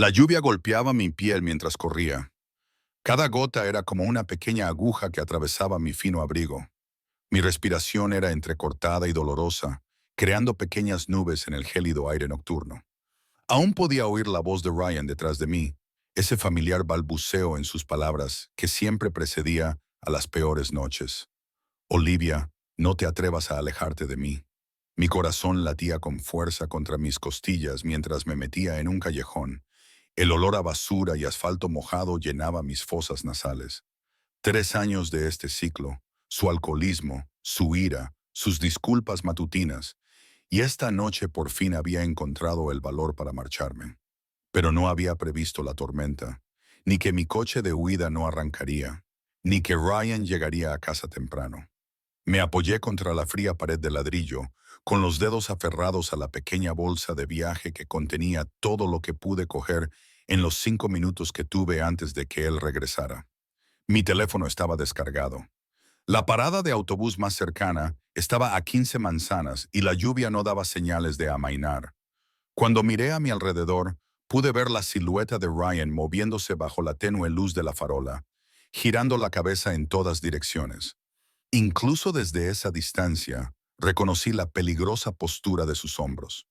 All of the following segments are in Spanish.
La lluvia golpeaba mi piel mientras corría. Cada gota era como una pequeña aguja que atravesaba mi fino abrigo. Mi respiración era entrecortada y dolorosa, creando pequeñas nubes en el gélido aire nocturno. Aún podía oír la voz de Ryan detrás de mí, ese familiar balbuceo en sus palabras que siempre precedía a las peores noches. Olivia, no te atrevas a alejarte de mí. Mi corazón latía con fuerza contra mis costillas mientras me metía en un callejón. El olor a basura y asfalto mojado llenaba mis fosas nasales. 3 años de este ciclo, su alcoholismo, su ira, sus disculpas matutinas, y esta noche por fin había encontrado el valor para marcharme. Pero no había previsto la tormenta, ni que mi coche de huida no arrancaría, ni que Ryan llegaría a casa temprano. Me apoyé contra la fría pared de ladrillo, con los dedos aferrados a la pequeña bolsa de viaje que contenía todo lo que pude coger en los 5 minutos que tuve antes de que él regresara. Mi teléfono estaba descargado. La parada de autobús más cercana estaba a 15 manzanas y la lluvia no daba señales de amainar. Cuando miré a mi alrededor, pude ver la silueta de Ryan moviéndose bajo la tenue luz de la farola, girando la cabeza en todas direcciones. Incluso desde esa distancia, reconocí la peligrosa postura de sus hombros.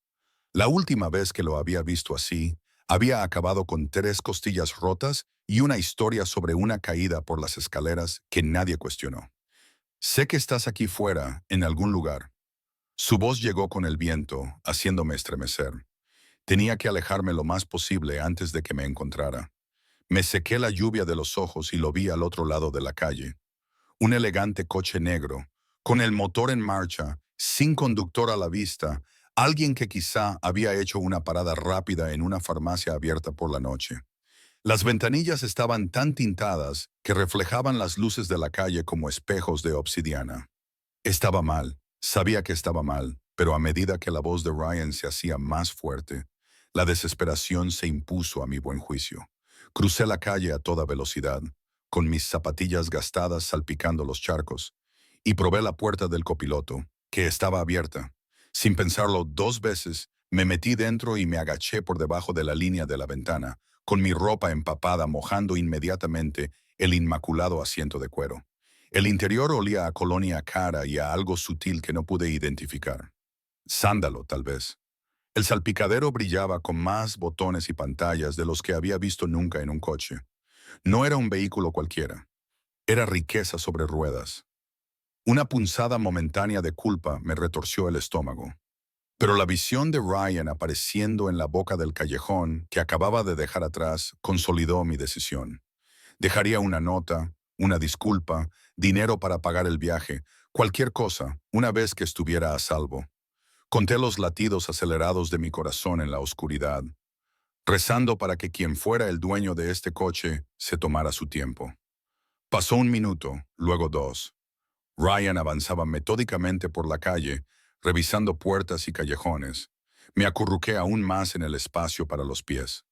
La última vez que lo había visto así, había acabado con 3 costillas rotas y una historia sobre una caída por las escaleras que nadie cuestionó. Sé que estás aquí fuera, en algún lugar. Su voz llegó con el viento, haciéndome estremecer. Tenía que alejarme lo más posible antes de que me encontrara. Me sequé la lluvia de los ojos y lo vi al otro lado de la calle. Un elegante coche negro, con el motor en marcha, sin conductor a la vista, alguien que quizá había hecho una parada rápida en una farmacia abierta por la noche. Las ventanillas estaban tan tintadas que reflejaban las luces de la calle como espejos de obsidiana. Estaba mal, sabía que estaba mal, pero a medida que la voz de Ryan se hacía más fuerte, la desesperación se impuso a mi buen juicio. Crucé la calle a toda velocidad, con mis zapatillas gastadas salpicando los charcos, y probé la puerta del copiloto, que estaba abierta. Sin pensarlo 2 veces, me metí dentro y me agaché por debajo de la línea de la ventana, con mi ropa empapada mojando inmediatamente el inmaculado asiento de cuero. El interior olía a colonia cara y a algo sutil que no pude identificar. Sándalo, tal vez. El salpicadero brillaba con más botones y pantallas de los que había visto nunca en un coche. No era un vehículo cualquiera. Era riqueza sobre ruedas. Una punzada momentánea de culpa me retorció el estómago. Pero la visión de Ryan apareciendo en la boca del callejón que acababa de dejar atrás consolidó mi decisión. Dejaría una nota, una disculpa, dinero para pagar el viaje, cualquier cosa, una vez que estuviera a salvo. Conté los latidos acelerados de mi corazón en la oscuridad, rezando para que quien fuera el dueño de este coche se tomara su tiempo. Pasó 1 minuto, luego 2. Ryan avanzaba metódicamente por la calle, revisando puertas y callejones. Me acurruqué aún más en el espacio para los pies.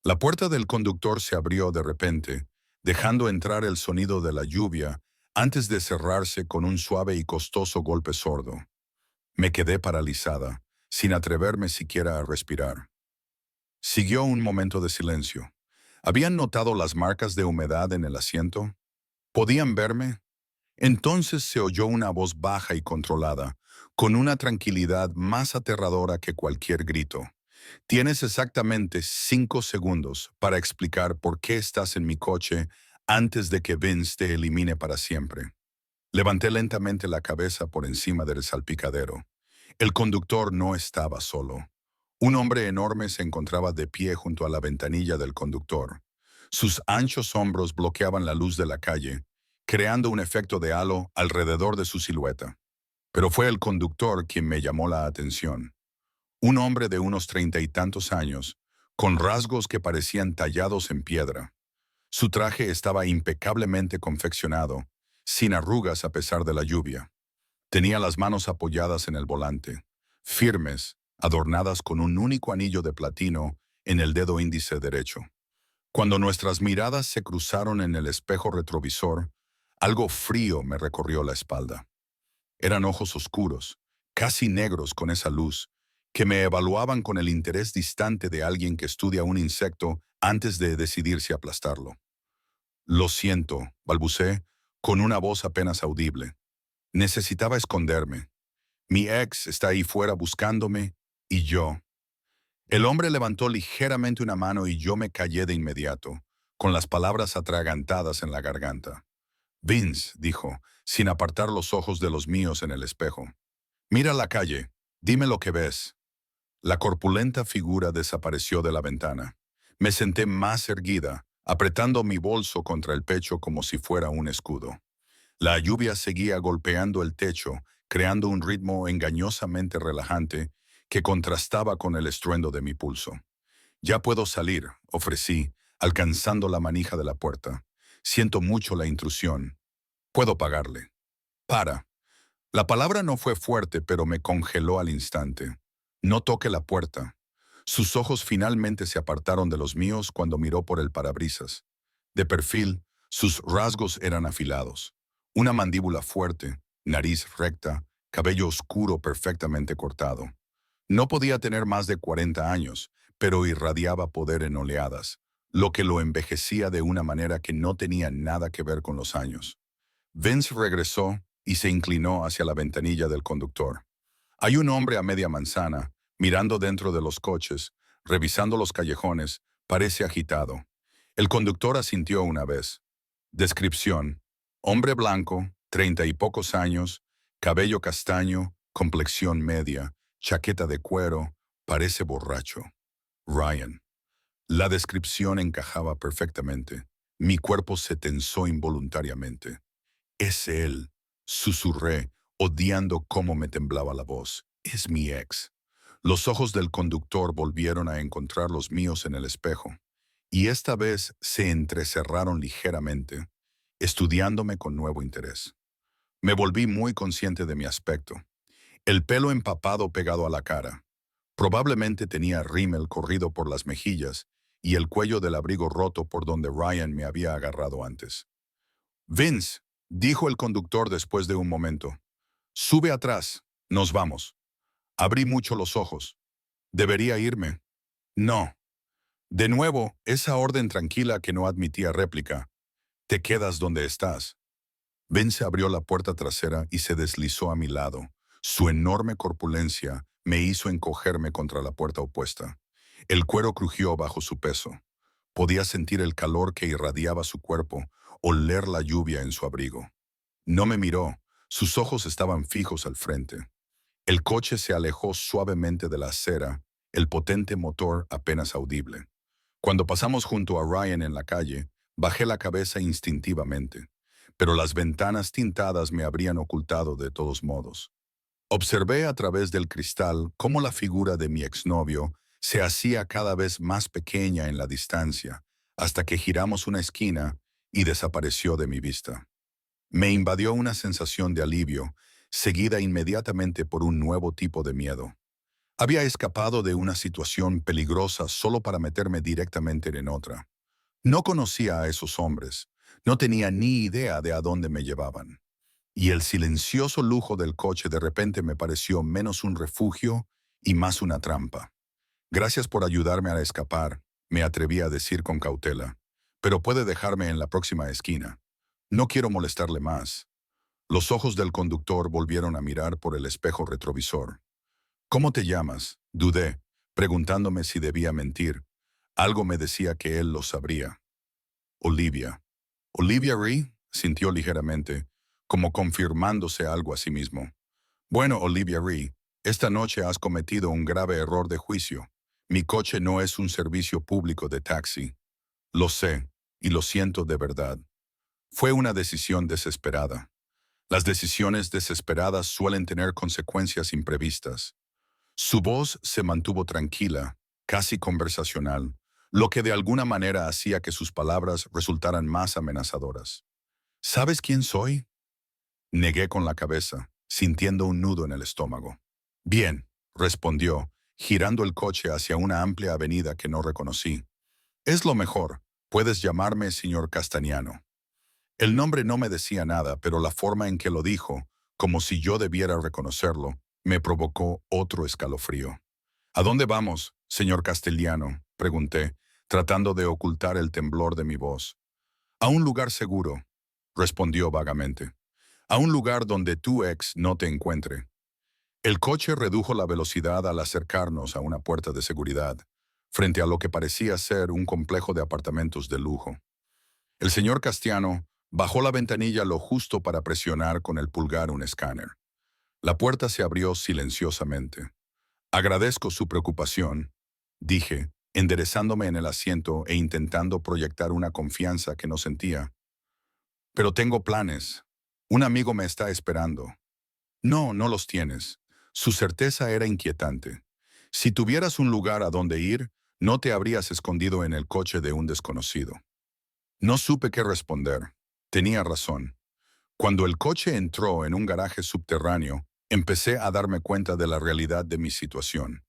La puerta del conductor se abrió de repente, dejando entrar el sonido de la lluvia antes de cerrarse con un suave y costoso golpe sordo. Me quedé paralizada, sin atreverme siquiera a respirar. Siguió un momento de silencio. ¿Habían notado las marcas de humedad en el asiento? ¿Podían verme? Entonces se oyó una voz baja y controlada, con una tranquilidad más aterradora que cualquier grito. Tienes exactamente 5 segundos para explicar por qué estás en mi coche antes de que Vince te elimine para siempre. Levanté lentamente la cabeza por encima del salpicadero. El conductor no estaba solo. Un hombre enorme se encontraba de pie junto a la ventanilla del conductor. Sus anchos hombros bloqueaban la luz de la calle, creando un efecto de halo alrededor de su silueta. Pero fue el conductor quien me llamó la atención. Un hombre de unos 30 y tantos años, con rasgos que parecían tallados en piedra. Su traje estaba impecablemente confeccionado, sin arrugas a pesar de la lluvia. Tenía las manos apoyadas en el volante, firmes, adornadas con un único anillo de platino en el dedo índice derecho. Cuando nuestras miradas se cruzaron en el espejo retrovisor, algo frío me recorrió la espalda. Eran ojos oscuros, casi negros con esa luz, que me evaluaban con el interés distante de alguien que estudia un insecto antes de decidirse a aplastarlo. Lo siento, balbuceé, con una voz apenas audible. Necesitaba esconderme. Mi ex está ahí fuera buscándome, y yo. El hombre levantó ligeramente una mano y yo me callé de inmediato, con las palabras atragantadas en la garganta. Vince, dijo, sin apartar los ojos de los míos en el espejo. Mira la calle, dime lo que ves. La corpulenta figura desapareció de la ventana. Me senté más erguida, apretando mi bolso contra el pecho como si fuera un escudo. La lluvia seguía golpeando el techo, creando un ritmo engañosamente relajante que contrastaba con el estruendo de mi pulso. Ya puedo salir, ofrecí, alcanzando la manija de la puerta. Siento mucho la intrusión. Puedo pagarle. Para. La palabra no fue fuerte, pero me congeló al instante. No toque la puerta. Sus ojos finalmente se apartaron de los míos cuando miró por el parabrisas. De perfil, sus rasgos eran afilados. Una mandíbula fuerte, nariz recta, cabello oscuro perfectamente cortado. No podía tener más de 40 años, pero irradiaba poder en oleadas, lo que lo envejecía de una manera que no tenía nada que ver con los años. Vince regresó y se inclinó hacia la ventanilla del conductor. Hay un hombre a media manzana, mirando dentro de los coches, revisando los callejones, parece agitado. El conductor asintió una vez. Descripción: hombre blanco, 30 y pocos años, cabello castaño, complexión media, chaqueta de cuero, parece borracho. Ryan. La descripción encajaba perfectamente. Mi cuerpo se tensó involuntariamente. Es él, susurré, odiando cómo me temblaba la voz. Es mi ex. Los ojos del conductor volvieron a encontrar los míos en el espejo, y esta vez se entrecerraron ligeramente, estudiándome con nuevo interés. Me volví muy consciente de mi aspecto. El pelo empapado pegado a la cara. Probablemente tenía rímel corrido por las mejillas y el cuello del abrigo roto por donde Ryan me había agarrado antes. Vince, dijo el conductor después de un momento. Sube atrás, nos vamos. Abrí mucho los ojos. ¿Debería irme? No. De nuevo, esa orden tranquila que no admitía réplica. Te quedas donde estás. Vince abrió la puerta trasera y se deslizó a mi lado. Su enorme corpulencia me hizo encogerme contra la puerta opuesta. El cuero crujió bajo su peso. Podía sentir el calor que irradiaba su cuerpo, oler la lluvia en su abrigo. No me miró, sus ojos estaban fijos al frente. El coche se alejó suavemente de la acera, el potente motor apenas audible. Cuando pasamos junto a Ryan en la calle, bajé la cabeza instintivamente, pero las ventanas tintadas me habrían ocultado de todos modos. Observé a través del cristal cómo la figura de mi exnovio se hacía cada vez más pequeña en la distancia, hasta que giramos una esquina y desapareció de mi vista. Me invadió una sensación de alivio, seguida inmediatamente por un nuevo tipo de miedo. Había escapado de una situación peligrosa solo para meterme directamente en otra. No conocía a esos hombres, no tenía ni idea de a dónde me llevaban. Y el silencioso lujo del coche de repente me pareció menos un refugio y más una trampa. Gracias por ayudarme a escapar, me atreví a decir con cautela, pero puede dejarme en la próxima esquina. No quiero molestarle más. Los ojos del conductor volvieron a mirar por el espejo retrovisor. ¿Cómo te llamas? Dudé, preguntándome si debía mentir. Algo me decía que él lo sabría. Olivia. ¿Olivia Ree? Sintió ligeramente, como confirmándose algo a sí mismo. Bueno, Olivia Ree, esta noche has cometido un grave error de juicio. Mi coche no es un servicio público de taxi. Lo sé, y lo siento de verdad. Fue una decisión desesperada. Las decisiones desesperadas suelen tener consecuencias imprevistas. Su voz se mantuvo tranquila, casi conversacional, lo que de alguna manera hacía que sus palabras resultaran más amenazadoras. ¿Sabes quién soy? Negué con la cabeza, sintiendo un nudo en el estómago. Bien, respondió, girando el coche hacia una amplia avenida que no reconocí. Es lo mejor, puedes llamarme señor Castañano. El nombre no me decía nada, pero la forma en que lo dijo, como si yo debiera reconocerlo, me provocó otro escalofrío. ¿A dónde vamos, señor Castellano?, pregunté, tratando de ocultar el temblor de mi voz. A un lugar seguro, respondió vagamente. A un lugar donde tu ex no te encuentre. El coche redujo la velocidad al acercarnos a una puerta de seguridad, frente a lo que parecía ser un complejo de apartamentos de lujo. El señor Castellano bajó la ventanilla lo justo para presionar con el pulgar un escáner. La puerta se abrió silenciosamente. Agradezco su preocupación, dije, enderezándome en el asiento e intentando proyectar una confianza que no sentía. Pero tengo planes. Un amigo me está esperando. No, no los tienes. Su certeza era inquietante. Si tuvieras un lugar a donde ir, no te habrías escondido en el coche de un desconocido. No supe qué responder. Tenía razón. Cuando el coche entró en un garaje subterráneo, empecé a darme cuenta de la realidad de mi situación.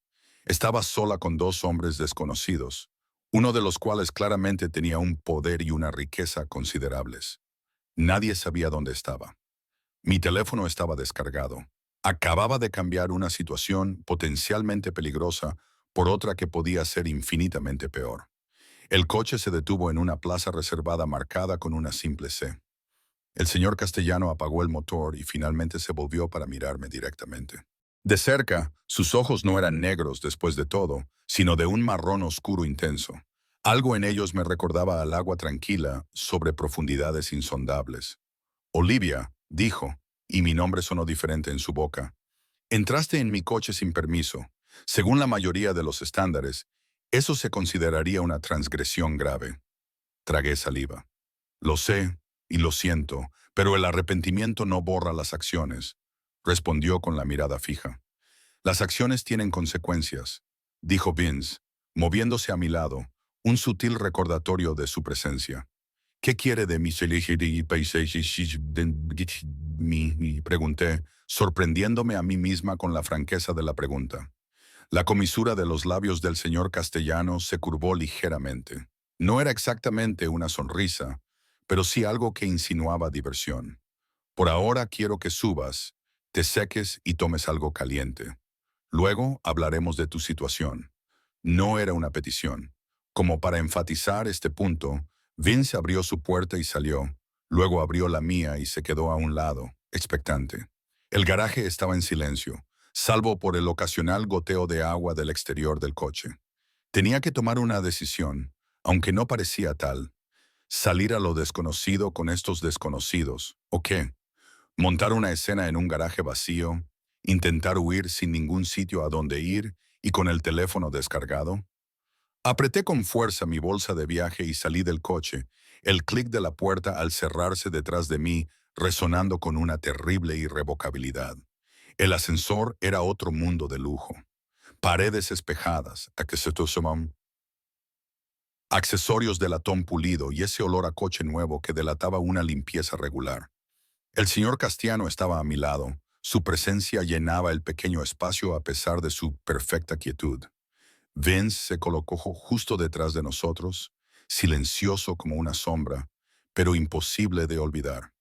Estaba sola con dos hombres desconocidos, uno de los cuales claramente tenía un poder y una riqueza considerables. Nadie sabía dónde estaba. Mi teléfono estaba descargado. Acababa de cambiar una situación potencialmente peligrosa por otra que podía ser infinitamente peor. El coche se detuvo en una plaza reservada marcada con una simple C. El señor Castellano apagó el motor y finalmente se volvió para mirarme directamente. De cerca, sus ojos no eran negros después de todo, sino de un marrón oscuro intenso. Algo en ellos me recordaba al agua tranquila sobre profundidades insondables. Olivia, dijo, y mi nombre sonó diferente en su boca. Entraste en mi coche sin permiso. Según la mayoría de los estándares, eso se consideraría una transgresión grave. Tragué saliva. Lo sé y lo siento, pero el arrepentimiento no borra las acciones, respondió con la mirada fija. Las acciones tienen consecuencias, dijo Vince, moviéndose a mi lado, un sutil recordatorio de su presencia. ¿Qué quiere de mi pregunté, sorprendiéndome a mí misma con la franqueza de la pregunta. La comisura de los labios del señor Castellano se curvó ligeramente. No era exactamente una sonrisa, pero sí algo que insinuaba diversión. Por ahora quiero que subas, te seques y tomes algo caliente. Luego hablaremos de tu situación. No era una petición. Como para enfatizar este punto, Vince abrió su puerta y salió. Luego abrió la mía y se quedó a un lado, expectante. El garaje estaba en silencio, salvo por el ocasional goteo de agua del exterior del coche. Tenía que tomar una decisión, aunque no parecía tal. Salir a lo desconocido con estos desconocidos, ¿o qué? Montar una escena en un garaje vacío, intentar huir sin ningún sitio a donde ir y con el teléfono descargado. Apreté con fuerza mi bolsa de viaje y salí del coche, el clic de la puerta al cerrarse detrás de mí resonando con una terrible irrevocabilidad. El ascensor era otro mundo de lujo. Paredes espejadas, accesorios de latón pulido y ese olor a coche nuevo que delataba una limpieza regular. El señor Castellano estaba a mi lado. Su presencia llenaba el pequeño espacio a pesar de su perfecta quietud. Vince se colocó justo detrás de nosotros, silencioso como una sombra, pero imposible de olvidar.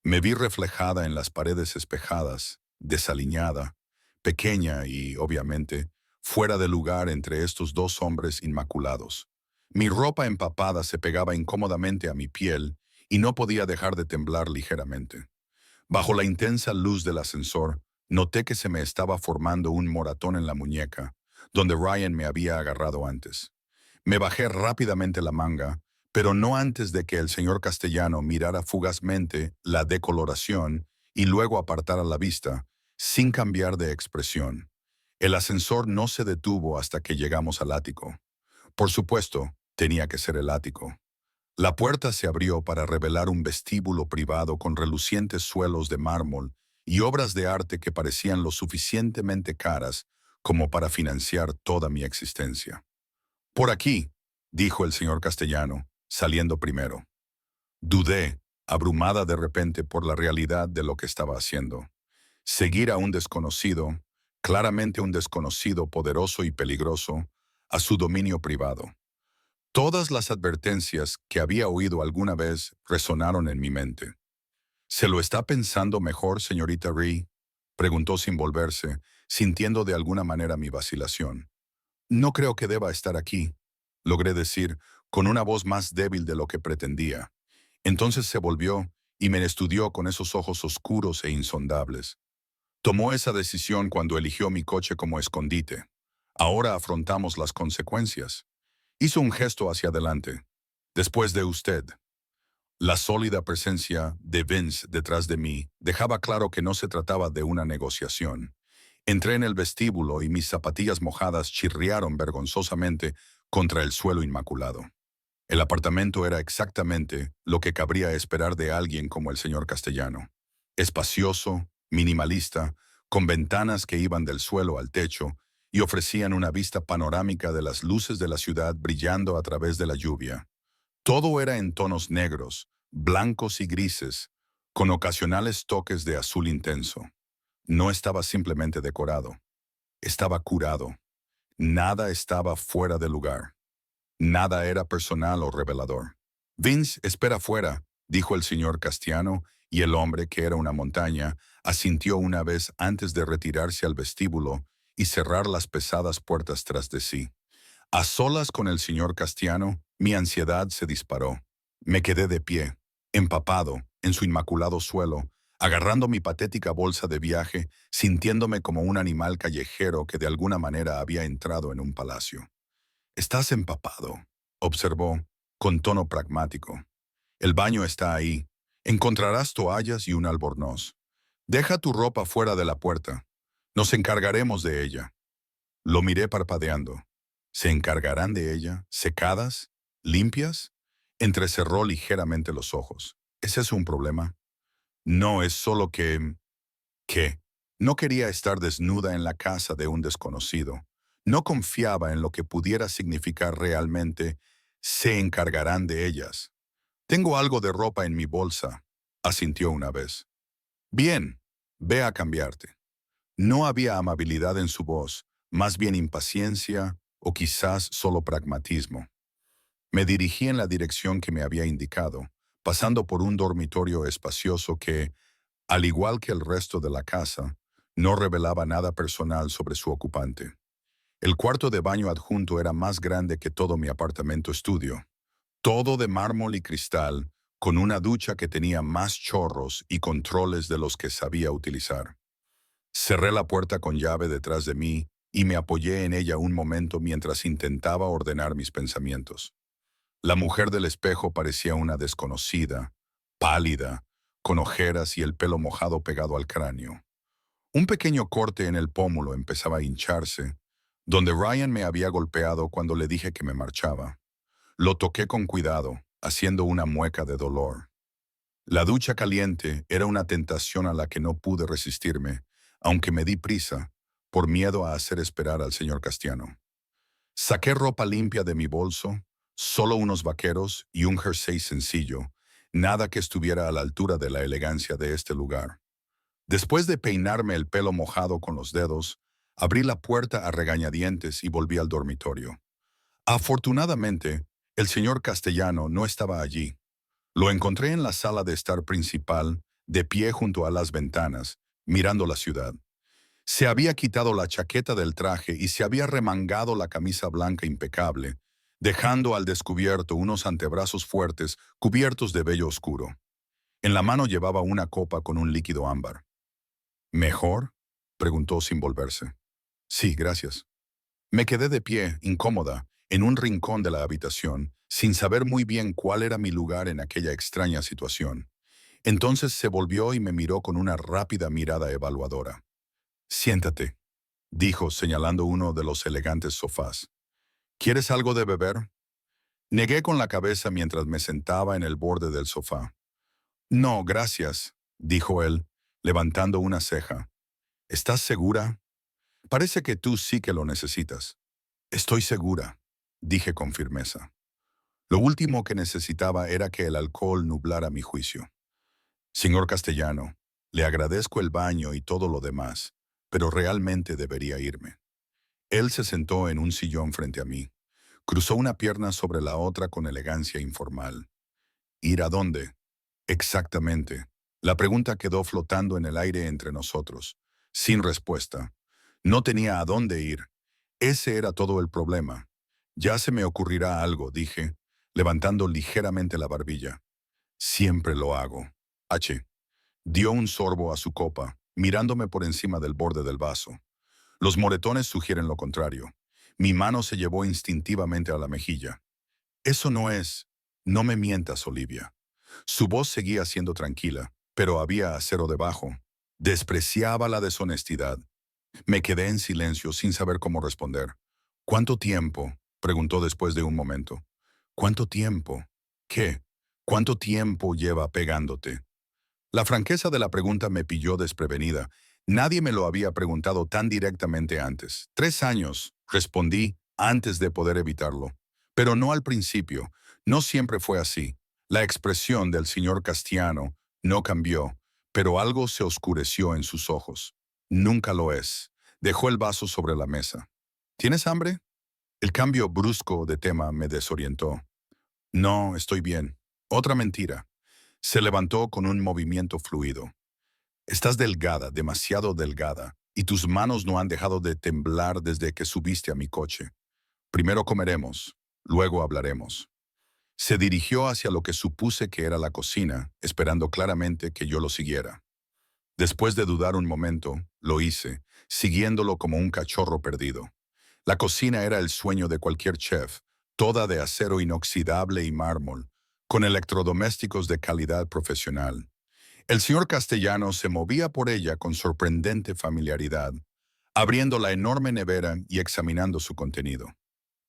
Me vi reflejada en las paredes espejadas, desaliñada, pequeña y, obviamente, fuera de lugar entre estos dos hombres inmaculados. Mi ropa empapada se pegaba incómodamente a mi piel y no podía dejar de temblar ligeramente. Bajo la intensa luz del ascensor, noté que se me estaba formando un moratón en la muñeca, donde Ryan me había agarrado antes. Me bajé rápidamente la manga, pero no antes de que el señor Castellano mirara fugazmente la decoloración y luego apartara la vista, sin cambiar de expresión. El ascensor no se detuvo hasta que llegamos al ático. Por supuesto, tenía que ser el ático. La puerta se abrió para revelar un vestíbulo privado con relucientes suelos de mármol y obras de arte que parecían lo suficientemente caras como para financiar toda mi existencia. Por aquí, dijo el señor Castellano, saliendo primero. Dudé, abrumada de repente por la realidad de lo que estaba haciendo. Seguir a un desconocido, claramente un desconocido poderoso y peligroso, a su dominio privado. Todas las advertencias que había oído alguna vez resonaron en mi mente. ¿Se lo está pensando mejor, señorita Rhee?, preguntó sin volverse, sintiendo de alguna manera mi vacilación. No creo que deba estar aquí, logré decir, con una voz más débil de lo que pretendía. Entonces se volvió y me estudió con esos ojos oscuros e insondables. Tomó esa decisión cuando eligió mi coche como escondite. Ahora afrontamos las consecuencias. Hizo un gesto hacia adelante. Después de usted. La sólida presencia de Vince detrás de mí dejaba claro que no se trataba de una negociación. Entré en el vestíbulo y mis zapatillas mojadas chirriaron vergonzosamente contra el suelo inmaculado. El apartamento era exactamente lo que cabría esperar de alguien como el señor Castellano. Espacioso, minimalista, con ventanas que iban del suelo al techo y ofrecían una vista panorámica de las luces de la ciudad brillando a través de la lluvia. Todo era en tonos negros, blancos y grises, con ocasionales toques de azul intenso. No estaba simplemente decorado, estaba curado. Nada estaba fuera de lugar. Nada era personal o revelador. Vince, espera fuera, dijo el señor Castiano, y el hombre, que era una montaña, asintió una vez antes de retirarse al vestíbulo y cerrar las pesadas puertas tras de sí. A solas con el señor Castiano, mi ansiedad se disparó. Me quedé de pie, empapado, en su inmaculado suelo, agarrando mi patética bolsa de viaje, sintiéndome como un animal callejero que de alguna manera había entrado en un palacio. Estás empapado, observó, con tono pragmático. El baño está ahí. Encontrarás toallas y un albornoz. Deja tu ropa fuera de la puerta. Nos encargaremos de ella. Lo miré parpadeando. ¿Se encargarán de ella? ¿Secadas? ¿Limpias? Entrecerró ligeramente los ojos. ¿Es eso un problema? No, es solo que... ¿Qué? No quería estar desnuda en la casa de un desconocido. No confiaba en lo que pudiera significar realmente «se encargarán de ellas». «Tengo algo de ropa en mi bolsa», asintió una vez. «Bien, ve a cambiarte». No había amabilidad en su voz, más bien impaciencia o quizás solo pragmatismo. Me dirigí en la dirección que me había indicado, pasando por un dormitorio espacioso que, al igual que el resto de la casa, no revelaba nada personal sobre su ocupante. El cuarto de baño adjunto era más grande que todo mi apartamento estudio, todo de mármol y cristal, con una ducha que tenía más chorros y controles de los que sabía utilizar. Cerré la puerta con llave detrás de mí y me apoyé en ella un momento mientras intentaba ordenar mis pensamientos. La mujer del espejo parecía una desconocida, pálida, con ojeras y el pelo mojado pegado al cráneo. Un pequeño corte en el pómulo empezaba a hincharse, donde Ryan me había golpeado cuando le dije que me marchaba. Lo toqué con cuidado, haciendo una mueca de dolor. La ducha caliente era una tentación a la que no pude resistirme, aunque me di prisa, por miedo a hacer esperar al señor Castiano. Saqué ropa limpia de mi bolso, solo unos vaqueros y un jersey sencillo, nada que estuviera a la altura de la elegancia de este lugar. Después de peinarme el pelo mojado con los dedos, abrí la puerta a regañadientes y volví al dormitorio. Afortunadamente, el señor Castellano no estaba allí. Lo encontré en la sala de estar principal, de pie junto a las ventanas, mirando la ciudad. Se había quitado la chaqueta del traje y se había remangado la camisa blanca impecable, dejando al descubierto unos antebrazos fuertes cubiertos de vello oscuro. En la mano llevaba una copa con un líquido ámbar. ¿Mejor?, preguntó sin volverse. Sí, gracias. Me quedé de pie, incómoda, en un rincón de la habitación, sin saber muy bien cuál era mi lugar en aquella extraña situación. Entonces se volvió y me miró con una rápida mirada evaluadora. «Siéntate», dijo señalando uno de los elegantes sofás. «¿Quieres algo de beber?» Negué con la cabeza mientras me sentaba en el borde del sofá. «No, gracias», dijo él, levantando una ceja. «¿Estás segura? Parece que tú sí que lo necesitas». «Estoy segura», dije con firmeza. Lo último que necesitaba era que el alcohol nublara mi juicio. «Señor Castellano, le agradezco el baño y todo lo demás, pero realmente debería irme». Él se sentó en un sillón frente a mí. Cruzó una pierna sobre la otra con elegancia informal. ¿Ir a dónde? Exactamente. La pregunta quedó flotando en el aire entre nosotros, sin respuesta. No tenía a dónde ir. Ese era todo el problema. Ya se me ocurrirá algo, dije, levantando ligeramente la barbilla. Siempre lo hago. H. Dio un sorbo a su copa, mirándome por encima del borde del vaso. Los moretones sugieren lo contrario. Mi mano se llevó instintivamente a la mejilla. Eso no es. No me mientas, Olivia. Su voz seguía siendo tranquila, pero había acero debajo. Despreciaba la deshonestidad. Me quedé en silencio sin saber cómo responder. ¿Cuánto tiempo? Preguntó después de un momento. ¿Cuánto tiempo? ¿Qué? ¿Cuánto tiempo lleva pegándote? La franqueza de la pregunta me pilló desprevenida. Nadie me lo había preguntado tan directamente antes. 3 años, respondí, antes de poder evitarlo. Pero no al principio. No siempre fue así. La expresión del señor Castiano no cambió, pero algo se oscureció en sus ojos. Nunca lo es. Dejó el vaso sobre la mesa. ¿Tienes hambre? El cambio brusco de tema me desorientó. No, estoy bien. Otra mentira. Se levantó con un movimiento fluido. Estás delgada, demasiado delgada, y tus manos no han dejado de temblar desde que subiste a mi coche. Primero comeremos, luego hablaremos. Se dirigió hacia lo que supuse que era la cocina, esperando claramente que yo lo siguiera. Después de dudar un momento, lo hice, siguiéndolo como un cachorro perdido. La cocina era el sueño de cualquier chef, toda de acero inoxidable y mármol, con electrodomésticos de calidad profesional. El señor Castellano se movía por ella con sorprendente familiaridad, abriendo la enorme nevera y examinando su contenido.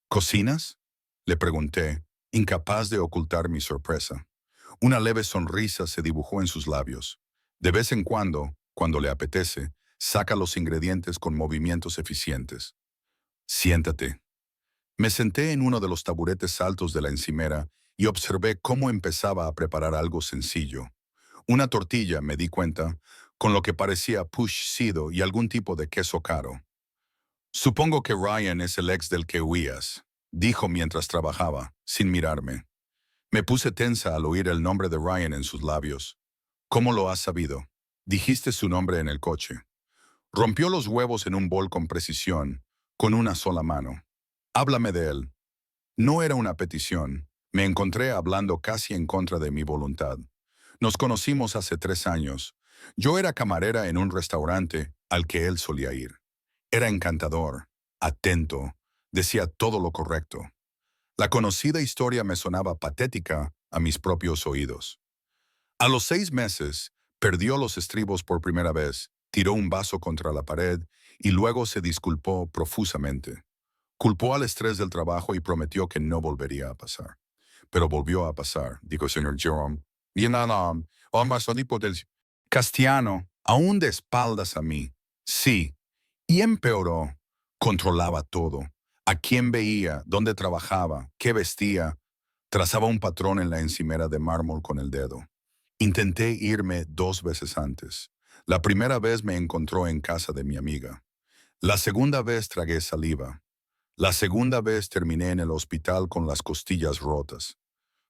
¿Cocinas? Le pregunté, incapaz de ocultar mi sorpresa. Una leve sonrisa se dibujó en sus labios. De vez en cuando le apetece, saca los ingredientes con movimientos eficientes. Siéntate. Me senté en uno de los taburetes altos de la encimera y observé cómo empezaba a preparar algo sencillo. Una tortilla, me di cuenta, con lo que parecía push sido y algún tipo de queso caro. Supongo que Ryan es el ex del que huías, dijo mientras trabajaba, sin mirarme. Me puse tensa al oír el nombre de Ryan en sus labios. ¿Cómo lo has sabido? Dijiste su nombre en el coche. Rompió los huevos en un bol con precisión, con una sola mano. Háblame de él. No era una petición. Me encontré hablando casi en contra de mi voluntad. Nos conocimos hace 3 años. Yo era camarera en un restaurante al que él solía ir. Era encantador, atento, decía todo lo correcto. La conocida historia me sonaba patética a mis propios oídos. A los 6 meses, perdió los estribos por primera vez, tiró un vaso contra la pared y luego se disculpó profusamente. Culpó al estrés del trabajo y prometió que no volvería a pasar. Pero volvió a pasar, dijo el señor Jerome. Bien, Castiano, aún de espaldas a mí. Sí, y empeoró. Controlaba todo. A quién veía, dónde trabajaba, qué vestía. Trazaba un patrón en la encimera de mármol con el dedo. Intenté irme 2 veces antes. La primera vez me encontró en casa de mi amiga. La segunda vez tragué saliva. La segunda vez terminé en el hospital con las costillas rotas.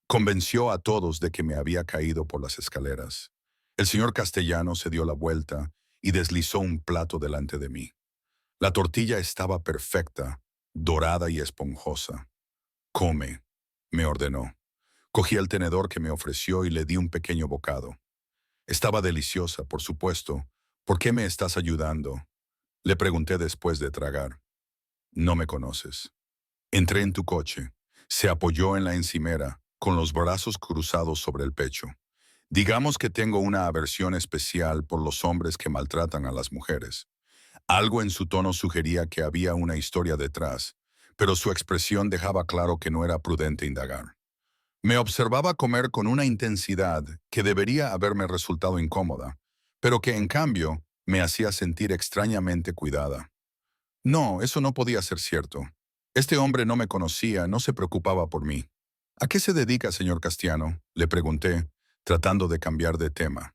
Convenció a todos de que me había caído por las escaleras. El señor Castellano se dio la vuelta y deslizó un plato delante de mí. La tortilla estaba perfecta, dorada y esponjosa. Come, me ordenó. Cogí el tenedor que me ofreció y le di un pequeño bocado. Estaba deliciosa, por supuesto. ¿Por qué me estás ayudando? Le pregunté después de tragar. No me conoces. Entré en tu coche. Se apoyó en la encimera, con los brazos cruzados sobre el pecho. Digamos que tengo una aversión especial por los hombres que maltratan a las mujeres. Algo en su tono sugería que había una historia detrás, pero su expresión dejaba claro que no era prudente indagar. Me observaba comer con una intensidad que debería haberme resultado incómoda, pero que en cambio me hacía sentir extrañamente cuidada. No, eso no podía ser cierto. Este hombre no me conocía, no se preocupaba por mí. ¿A qué se dedica, señor Castiano? Le pregunté, tratando de cambiar de tema.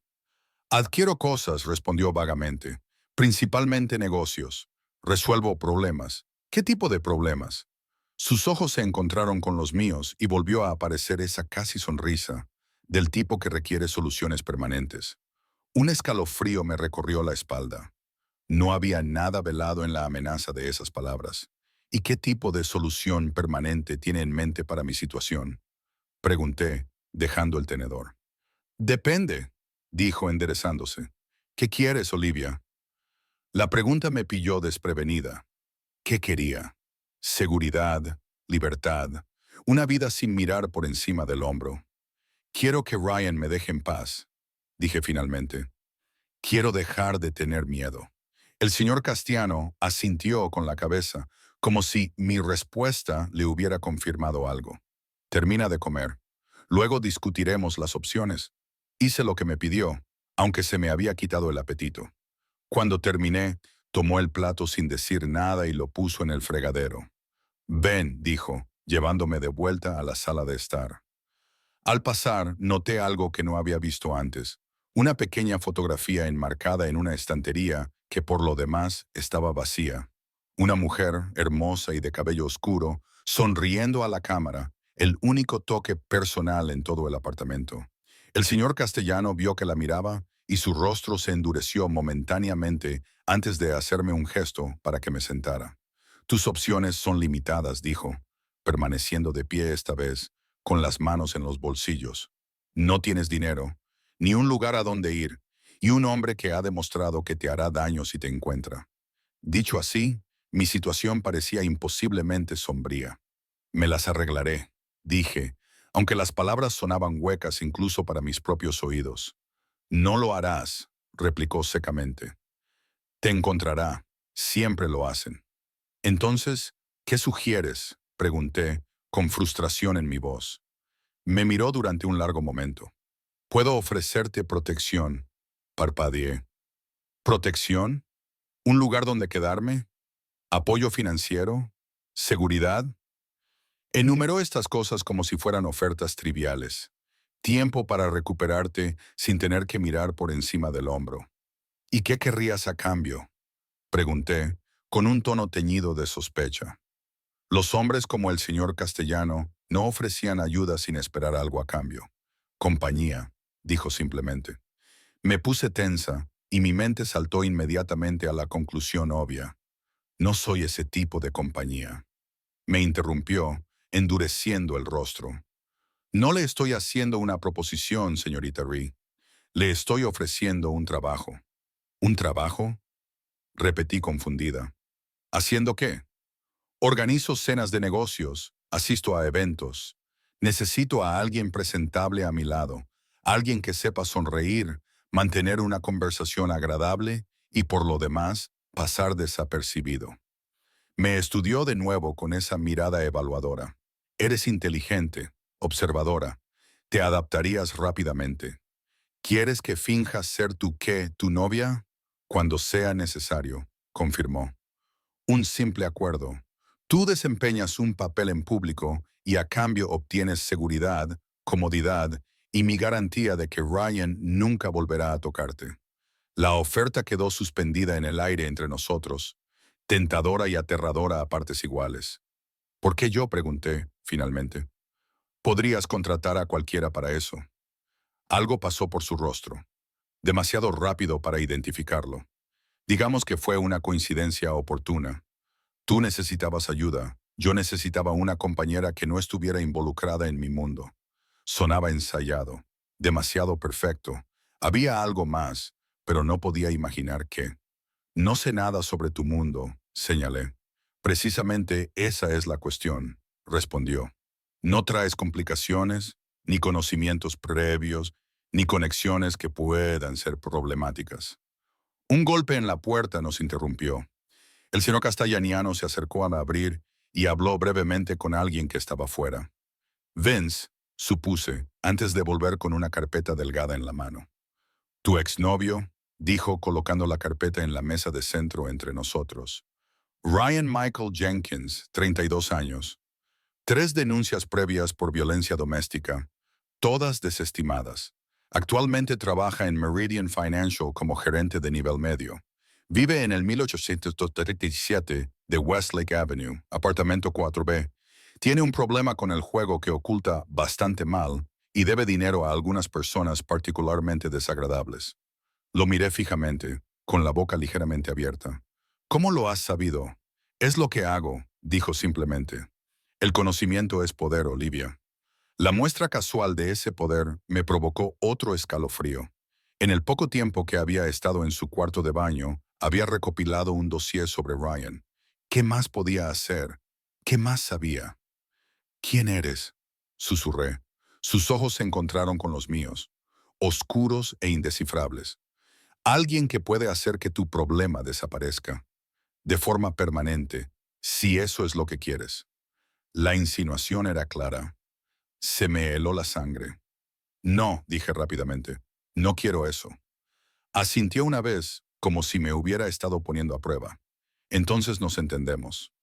Adquiero cosas, respondió vagamente. Principalmente negocios. Resuelvo problemas. ¿Qué tipo de problemas? Sus ojos se encontraron con los míos y volvió a aparecer esa casi sonrisa, del tipo que requiere soluciones permanentes. Un escalofrío me recorrió la espalda. No había nada velado en la amenaza de esas palabras. ¿Y qué tipo de solución permanente tiene en mente para mi situación? Pregunté, dejando el tenedor. Depende, dijo enderezándose. ¿Qué quieres, Olivia? La pregunta me pilló desprevenida. ¿Qué quería? Seguridad, libertad, una vida sin mirar por encima del hombro. Quiero que Ryan me deje en paz, dije finalmente. Quiero dejar de tener miedo. El señor Castiano asintió con la cabeza, como si mi respuesta le hubiera confirmado algo. Termina de comer. Luego discutiremos las opciones. Hice lo que me pidió, aunque se me había quitado el apetito. Cuando terminé, tomó el plato sin decir nada y lo puso en el fregadero. Ven, dijo, llevándome de vuelta a la sala de estar. Al pasar, noté algo que no había visto antes. Una pequeña fotografía enmarcada en una estantería que por lo demás estaba vacía. Una mujer, hermosa y de cabello oscuro, sonriendo a la cámara, el único toque personal en todo el apartamento. El señor Castellano vio que la miraba y su rostro se endureció momentáneamente antes de hacerme un gesto para que me sentara. Tus opciones son limitadas, dijo, permaneciendo de pie esta vez, con las manos en los bolsillos. No tienes dinero, ni un lugar a donde ir, y un hombre que ha demostrado que te hará daño si te encuentra. Dicho así, mi situación parecía imposiblemente sombría. Me las arreglaré, dije, aunque las palabras sonaban huecas incluso para mis propios oídos. No lo harás, replicó secamente. Te encontrará, siempre lo hacen. Entonces, ¿qué sugieres? Pregunté, con frustración en mi voz. Me miró durante un largo momento. Puedo ofrecerte protección, parpadeé. ¿Protección? ¿Un lugar donde quedarme? ¿Apoyo financiero? ¿Seguridad? Enumeró estas cosas como si fueran ofertas triviales. Tiempo para recuperarte sin tener que mirar por encima del hombro. ¿Y qué querrías a cambio? Pregunté, con un tono teñido de sospecha. Los hombres como el señor Castellano no ofrecían ayuda sin esperar algo a cambio. Compañía, dijo simplemente. Me puse tensa y mi mente saltó inmediatamente a la conclusión obvia. No soy ese tipo de compañía. Me interrumpió, endureciendo el rostro. No le estoy haciendo una proposición, señorita Ree. Le estoy ofreciendo un trabajo. ¿Un trabajo? Repetí confundida. ¿Haciendo qué? Organizo cenas de negocios, asisto a eventos. Necesito a alguien presentable a mi lado, alguien que sepa sonreír, mantener una conversación agradable y por lo demás, pasar desapercibido. Me estudió de nuevo con esa mirada evaluadora. Eres inteligente, observadora. Te adaptarías rápidamente. ¿Quieres que finjas ser tu novia? Cuando sea necesario, confirmó. Un simple acuerdo. Tú desempeñas un papel en público y a cambio obtienes seguridad, comodidad y mi garantía de que Ryan nunca volverá a tocarte. La oferta quedó suspendida en el aire entre nosotros, tentadora y aterradora a partes iguales. ¿Por qué yo? Pregunté, finalmente. Podrías contratar a cualquiera para eso. Algo pasó por su rostro, demasiado rápido para identificarlo. Digamos que fue una coincidencia oportuna. Tú necesitabas ayuda, yo necesitaba una compañera que no estuviera involucrada en mi mundo. Sonaba ensayado, demasiado perfecto. Había algo más, pero no podía imaginar qué. No sé nada sobre tu mundo, señalé. Precisamente esa es la cuestión, respondió. No traes complicaciones, ni conocimientos previos, ni conexiones que puedan ser problemáticas. Un golpe en la puerta nos interrumpió. El señor Castellaniano se acercó al abrir y habló brevemente con alguien que estaba fuera. Vince, supuse, antes de volver con una carpeta delgada en la mano. Tu exnovio, dijo colocando la carpeta en la mesa de centro entre nosotros. Ryan Michael Jenkins, 32 años. 3 denuncias previas por violencia doméstica, todas desestimadas. Actualmente trabaja en Meridian Financial como gerente de nivel medio. Vive en el 1837 de Westlake Avenue, apartamento 4B. Tiene un problema con el juego que oculta bastante mal y debe dinero a algunas personas particularmente desagradables. Lo miré fijamente, con la boca ligeramente abierta. ¿Cómo lo has sabido? Es lo que hago, dijo simplemente. El conocimiento es poder, Olivia. La muestra casual de ese poder me provocó otro escalofrío. En el poco tiempo que había estado en su cuarto de baño, había recopilado un dossier sobre Ryan. ¿Qué más podía hacer? ¿Qué más sabía? ¿Quién eres? Susurré. Sus ojos se encontraron con los míos, oscuros e indescifrables. Alguien que puede hacer que tu problema desaparezca, de forma permanente, si eso es lo que quieres. La insinuación era clara. Se me heló la sangre. No, dije rápidamente. No quiero eso. Asintió una vez, como si me hubiera estado poniendo a prueba. Entonces nos entendemos.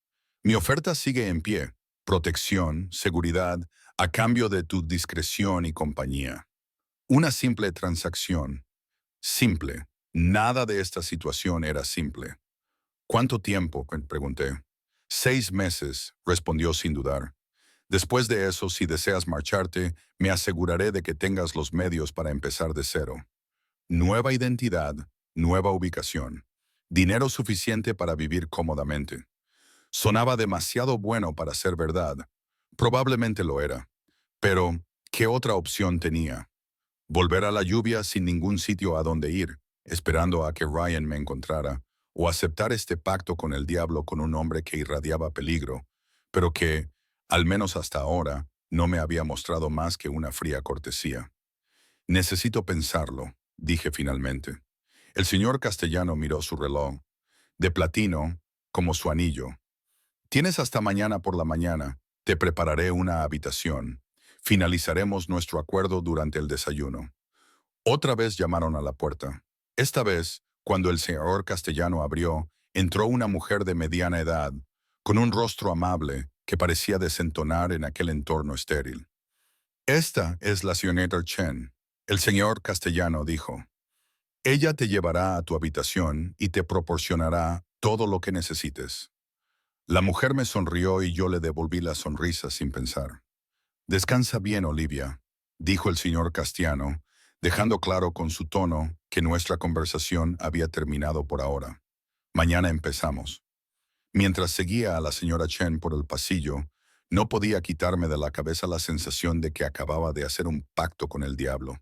Mi oferta sigue en pie. Protección, seguridad, a cambio de tu discreción y compañía. Una simple transacción. Simple. Nada de esta situación era simple. ¿Cuánto tiempo? Pregunté. 6 meses, respondió sin dudar. Después de eso, si deseas marcharte, me aseguraré de que tengas los medios para empezar de cero. Nueva identidad, nueva ubicación. Dinero suficiente para vivir cómodamente. Sonaba demasiado bueno para ser verdad. Probablemente lo era. Pero, ¿qué otra opción tenía? Volver a la lluvia sin ningún sitio a donde ir, esperando a que Ryan me encontrara, o aceptar este pacto con el diablo con un hombre que irradiaba peligro, pero que, al menos hasta ahora, no me había mostrado más que una fría cortesía. Necesito pensarlo, dije finalmente. El señor Castellano miró su reloj, de platino, como su anillo. Tienes hasta mañana por la mañana. Te prepararé una habitación. Finalizaremos nuestro acuerdo durante el desayuno. Otra vez llamaron a la puerta. Esta vez, cuando el señor Castellano abrió, entró una mujer de mediana edad, con un rostro amable que parecía desentonar en aquel entorno estéril. Esta es la señorita Chen. El señor Castellano dijo. Ella te llevará a tu habitación y te proporcionará todo lo que necesites. La mujer me sonrió y yo le devolví la sonrisa sin pensar. Descansa bien, Olivia, dijo el señor Castellano, dejando claro con su tono que nuestra conversación había terminado por ahora. Mañana empezamos. Mientras seguía a la señora Chen por el pasillo, no podía quitarme de la cabeza la sensación de que acababa de hacer un pacto con el diablo.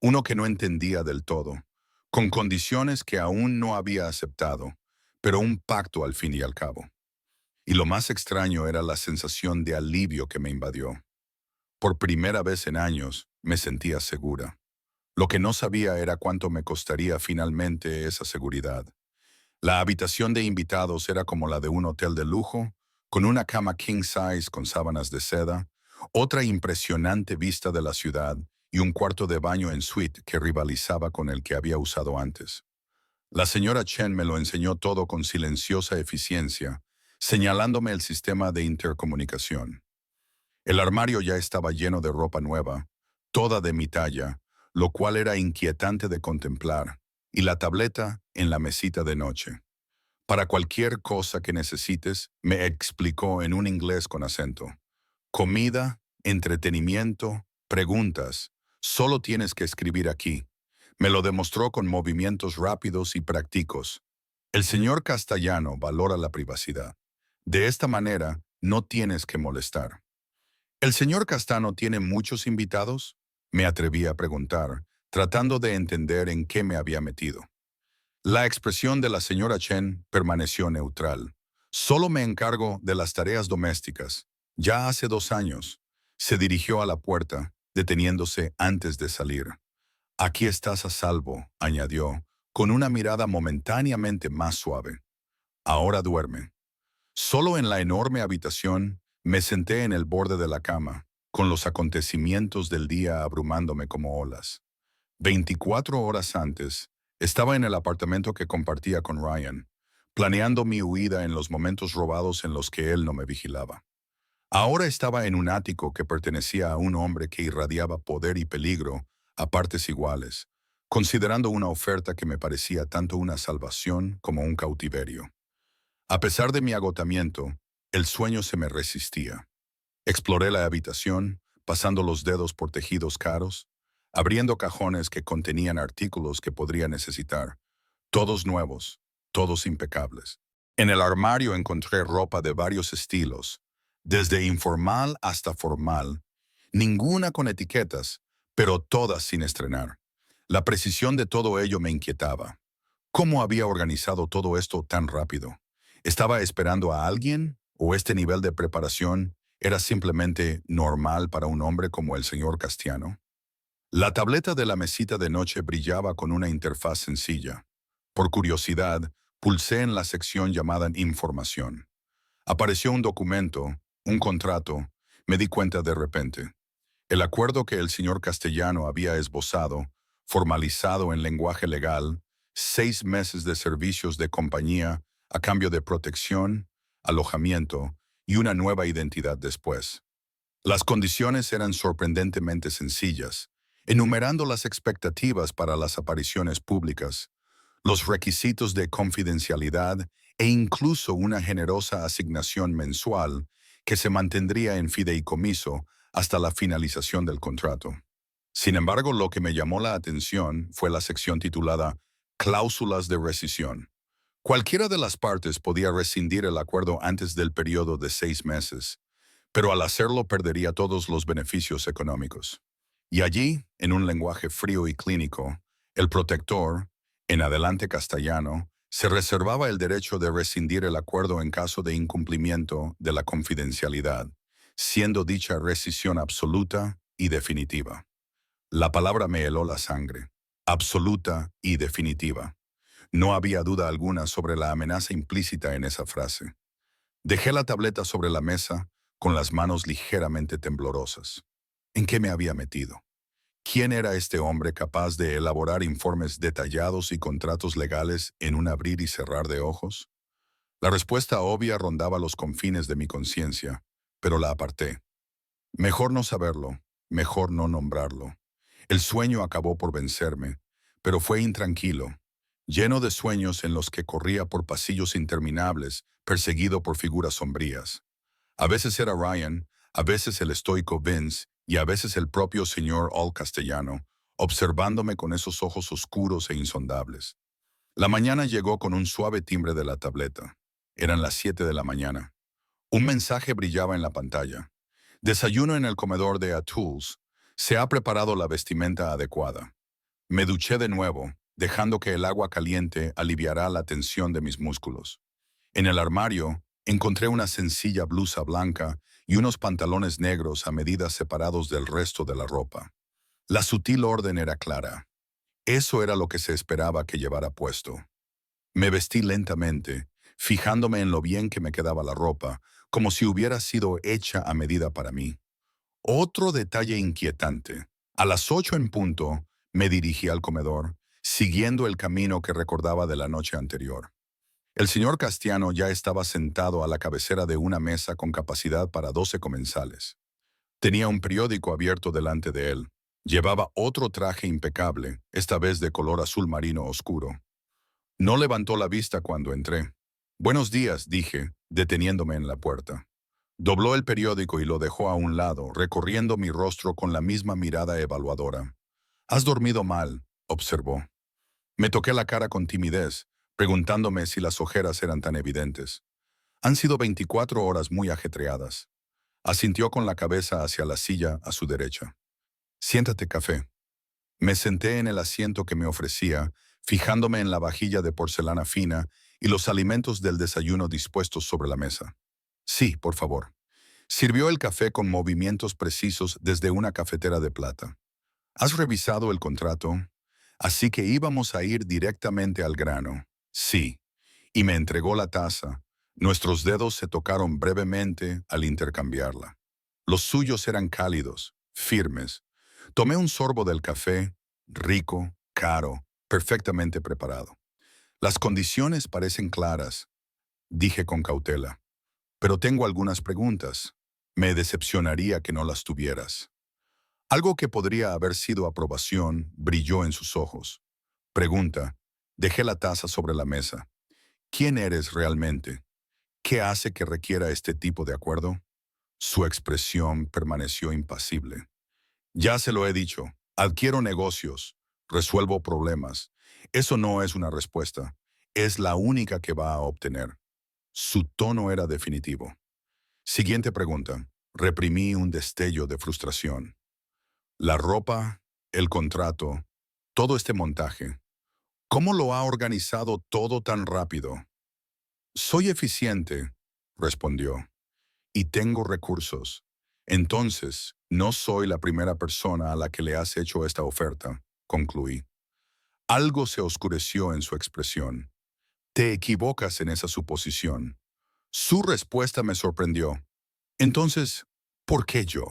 Uno que no entendía del todo, con condiciones que aún no había aceptado, pero un pacto al fin y al cabo. Y lo más extraño era la sensación de alivio que me invadió. Por primera vez en años, me sentía segura. Lo que no sabía era cuánto me costaría finalmente esa seguridad. La habitación de invitados era como la de un hotel de lujo, con una cama king size con sábanas de seda, otra impresionante vista de la ciudad y un cuarto de baño en suite que rivalizaba con el que había usado antes. La señora Chen me lo enseñó todo con silenciosa eficiencia, señalándome el sistema de intercomunicación. El armario ya estaba lleno de ropa nueva, toda de mi talla, lo cual era inquietante de contemplar, y la tableta en la mesita de noche. Para cualquier cosa que necesites, me explicó en un inglés con acento. Comida, entretenimiento, preguntas, solo tienes que escribir aquí. Me lo demostró con movimientos rápidos y prácticos. El señor Castellano valora la privacidad. De esta manera, no tienes que molestar. ¿El señor Castano tiene muchos invitados? Me atreví a preguntar, tratando de entender en qué me había metido. La expresión de la señora Chen permaneció neutral. Solo me encargo de las tareas domésticas. Ya hace 2 años. Se dirigió a la puerta, deteniéndose antes de salir. Aquí estás a salvo, añadió, con una mirada momentáneamente más suave. Ahora duerme. Solo en la enorme habitación me senté en el borde de la cama, con los acontecimientos del día abrumándome como olas. 24 horas antes, estaba en el apartamento que compartía con Ryan, planeando mi huida en los momentos robados en los que él no me vigilaba. Ahora estaba en un ático que pertenecía a un hombre que irradiaba poder y peligro a partes iguales, considerando una oferta que me parecía tanto una salvación como un cautiverio. A pesar de mi agotamiento, el sueño se me resistía. Exploré la habitación, pasando los dedos por tejidos caros, abriendo cajones que contenían artículos que podría necesitar, todos nuevos, todos impecables. En el armario encontré ropa de varios estilos, desde informal hasta formal, ninguna con etiquetas, pero todas sin estrenar. La precisión de todo ello me inquietaba. ¿Cómo había organizado todo esto tan rápido? ¿Estaba esperando a alguien? ¿O este nivel de preparación era simplemente normal para un hombre como el señor Castiano? La tableta de la mesita de noche brillaba con una interfaz sencilla. Por curiosidad, pulsé en la sección llamada Información. Apareció un documento, un contrato. Me di cuenta de repente. El acuerdo que el señor Castellano había esbozado, formalizado en lenguaje legal, 6 meses de servicios de compañía a cambio de protección, alojamiento y una nueva identidad después. Las condiciones eran sorprendentemente sencillas, enumerando las expectativas para las apariciones públicas, los requisitos de confidencialidad e incluso una generosa asignación mensual que se mantendría en fideicomiso hasta la finalización del contrato. Sin embargo, lo que me llamó la atención fue la sección titulada Cláusulas de rescisión. Cualquiera de las partes podía rescindir el acuerdo antes del periodo de 6 meses, pero al hacerlo perdería todos los beneficios económicos. Y allí, en un lenguaje frío y clínico, el protector, en adelante castellano, se reservaba el derecho de rescindir el acuerdo en caso de incumplimiento de la confidencialidad, siendo dicha rescisión absoluta y definitiva. La palabra me heló la sangre. Absoluta y definitiva. No había duda alguna sobre la amenaza implícita en esa frase. Dejé la tableta sobre la mesa, con las manos ligeramente temblorosas. ¿En qué me había metido? ¿Quién era este hombre capaz de elaborar informes detallados y contratos legales en un abrir y cerrar de ojos? La respuesta obvia rondaba los confines de mi conciencia, pero la aparté. Mejor no saberlo, mejor no nombrarlo. El sueño acabó por vencerme, pero fue intranquilo, lleno de sueños en los que corría por pasillos interminables, perseguido por figuras sombrías. A veces era Ryan, a veces el estoico Vince y a veces el propio señor All Castellano, observándome con esos ojos oscuros e insondables. La mañana llegó con un suave timbre de la tableta. Eran las 7 de la mañana. Un mensaje brillaba en la pantalla. Desayuno en el comedor de Atuls. Se ha preparado la vestimenta adecuada. Me duché de nuevo, dejando que el agua caliente aliviara la tensión de mis músculos. En el armario, encontré una sencilla blusa blanca y unos pantalones negros a medida separados del resto de la ropa. La sutil orden era clara. Eso era lo que se esperaba que llevara puesto. Me vestí lentamente, fijándome en lo bien que me quedaba la ropa, como si hubiera sido hecha a medida para mí. Otro detalle inquietante. A las 8 en punto, me dirigí al comedor, siguiendo el camino que recordaba de la noche anterior. El señor Castiano ya estaba sentado a la cabecera de una mesa con capacidad para 12 comensales. Tenía un periódico abierto delante de él. Llevaba otro traje impecable, esta vez de color azul marino oscuro. No levantó la vista cuando entré. «Buenos días», dije, deteniéndome en la puerta. Dobló el periódico y lo dejó a un lado, recorriendo mi rostro con la misma mirada evaluadora. «Has dormido mal», observó. Me toqué la cara con timidez, preguntándome si las ojeras eran tan evidentes. «Han sido 24 horas muy ajetreadas». Asintió con la cabeza hacia la silla a su derecha. «Siéntate, café». Me senté en el asiento que me ofrecía, fijándome en la vajilla de porcelana fina y los alimentos del desayuno dispuestos sobre la mesa. «Sí, por favor». Sirvió el café con movimientos precisos desde una cafetera de plata. «¿Has revisado el contrato?» Así que íbamos a ir directamente al grano. Sí. Y me entregó la taza. Nuestros dedos se tocaron brevemente al intercambiarla. Los suyos eran cálidos, firmes. Tomé un sorbo del café, rico, caro, perfectamente preparado. «Las condiciones parecen claras», dije con cautela. «Pero tengo algunas preguntas. Me decepcionaría que no las tuvieras». Algo que podría haber sido aprobación brilló en sus ojos. «Pregunta». Dejé la taza sobre la mesa. «¿Quién eres realmente? ¿Qué hace que requiera este tipo de acuerdo?» Su expresión permaneció impasible. «Ya se lo he dicho. Adquiero negocios. Resuelvo problemas. Eso no es una respuesta. Es la única que va a obtener». Su tono era definitivo. Siguiente pregunta. Reprimí un destello de frustración. La ropa, el contrato, todo este montaje. ¿Cómo lo ha organizado todo tan rápido? Soy eficiente, respondió, y tengo recursos. Entonces, no soy la primera persona a la que le has hecho esta oferta, concluí. Algo se oscureció en su expresión. Te equivocas en esa suposición. Su respuesta me sorprendió. Entonces, ¿por qué yo?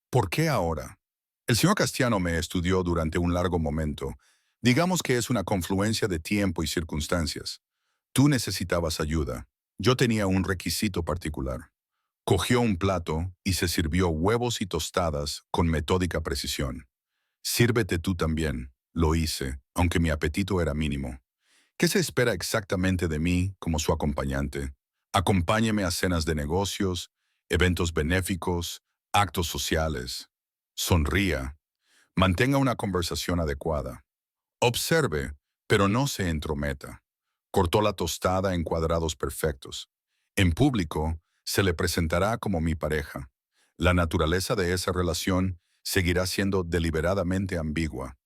¿Por qué ahora? El señor Castiano me estudió durante un largo momento. Digamos que es una confluencia de tiempo y circunstancias. Tú necesitabas ayuda. Yo tenía un requisito particular. Cogió un plato y se sirvió huevos y tostadas con metódica precisión. Sírvete tú también. Lo hice, aunque mi apetito era mínimo. ¿Qué se espera exactamente de mí como su acompañante? Acompáñeme a cenas de negocios, eventos benéficos, actos sociales. Sonría. Mantenga una conversación adecuada. Observe, pero no se entrometa. Cortó la tostada en cuadrados perfectos. En público, se le presentará como mi pareja. La naturaleza de esa relación seguirá siendo deliberadamente ambigua.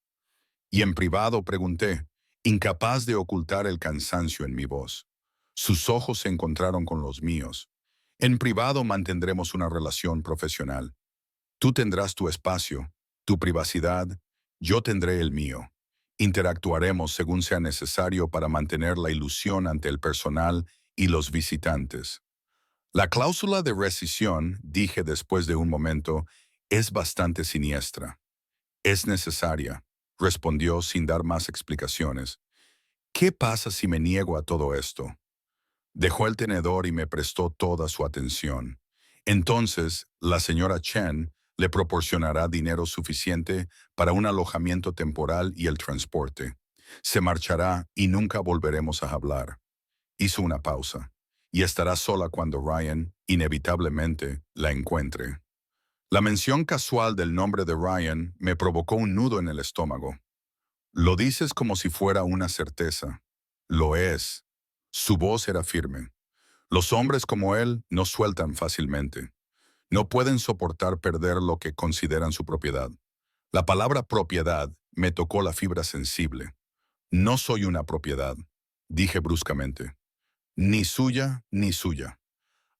Y en privado pregunté, incapaz de ocultar el cansancio en mi voz. Sus ojos se encontraron con los míos. En privado mantendremos una relación profesional. Tú tendrás tu espacio, tu privacidad, yo tendré el mío. Interactuaremos según sea necesario para mantener la ilusión ante el personal y los visitantes. La cláusula de rescisión, dije después de un momento, es bastante siniestra. Es necesaria, respondió sin dar más explicaciones. ¿Qué pasa si me niego a todo esto? Dejó el tenedor y me prestó toda su atención. Entonces, la señora Chen le proporcionará dinero suficiente para un alojamiento temporal y el transporte. Se marchará y nunca volveremos a hablar. Hizo una pausa, y estará sola cuando Ryan, inevitablemente, la encuentre. La mención casual del nombre de Ryan me provocó un nudo en el estómago. Lo dices como si fuera una certeza. Lo es. Su voz era firme. Los hombres como él no sueltan fácilmente. No pueden soportar perder lo que consideran su propiedad. La palabra propiedad me tocó la fibra sensible. No soy una propiedad, dije bruscamente. Ni suya ni suya.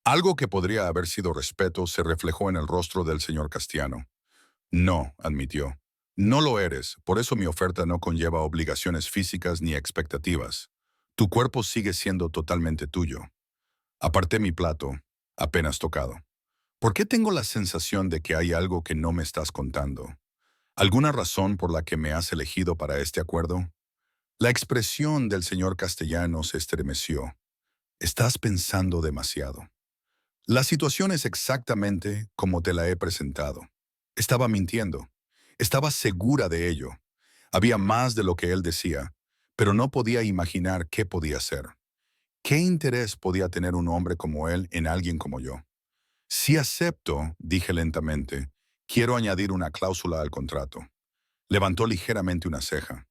Algo que podría haber sido respeto se reflejó en el rostro del señor Castiano. No, admitió. No lo eres, por eso mi oferta no conlleva obligaciones físicas ni expectativas. Tu cuerpo sigue siendo totalmente tuyo. Aparté mi plato, apenas tocado. ¿Por qué tengo la sensación de que hay algo que no me estás contando? ¿Alguna razón por la que me has elegido para este acuerdo? La expresión del señor Castellano se estremeció. Estás pensando demasiado. La situación es exactamente como te la he presentado. Estaba mintiendo. Estaba segura de ello. Había más de lo que él decía, pero no podía imaginar qué podía ser. ¿Qué interés podía tener un hombre como él en alguien como yo? Si acepto, dije lentamente, quiero añadir una cláusula al contrato. Levantó ligeramente una ceja.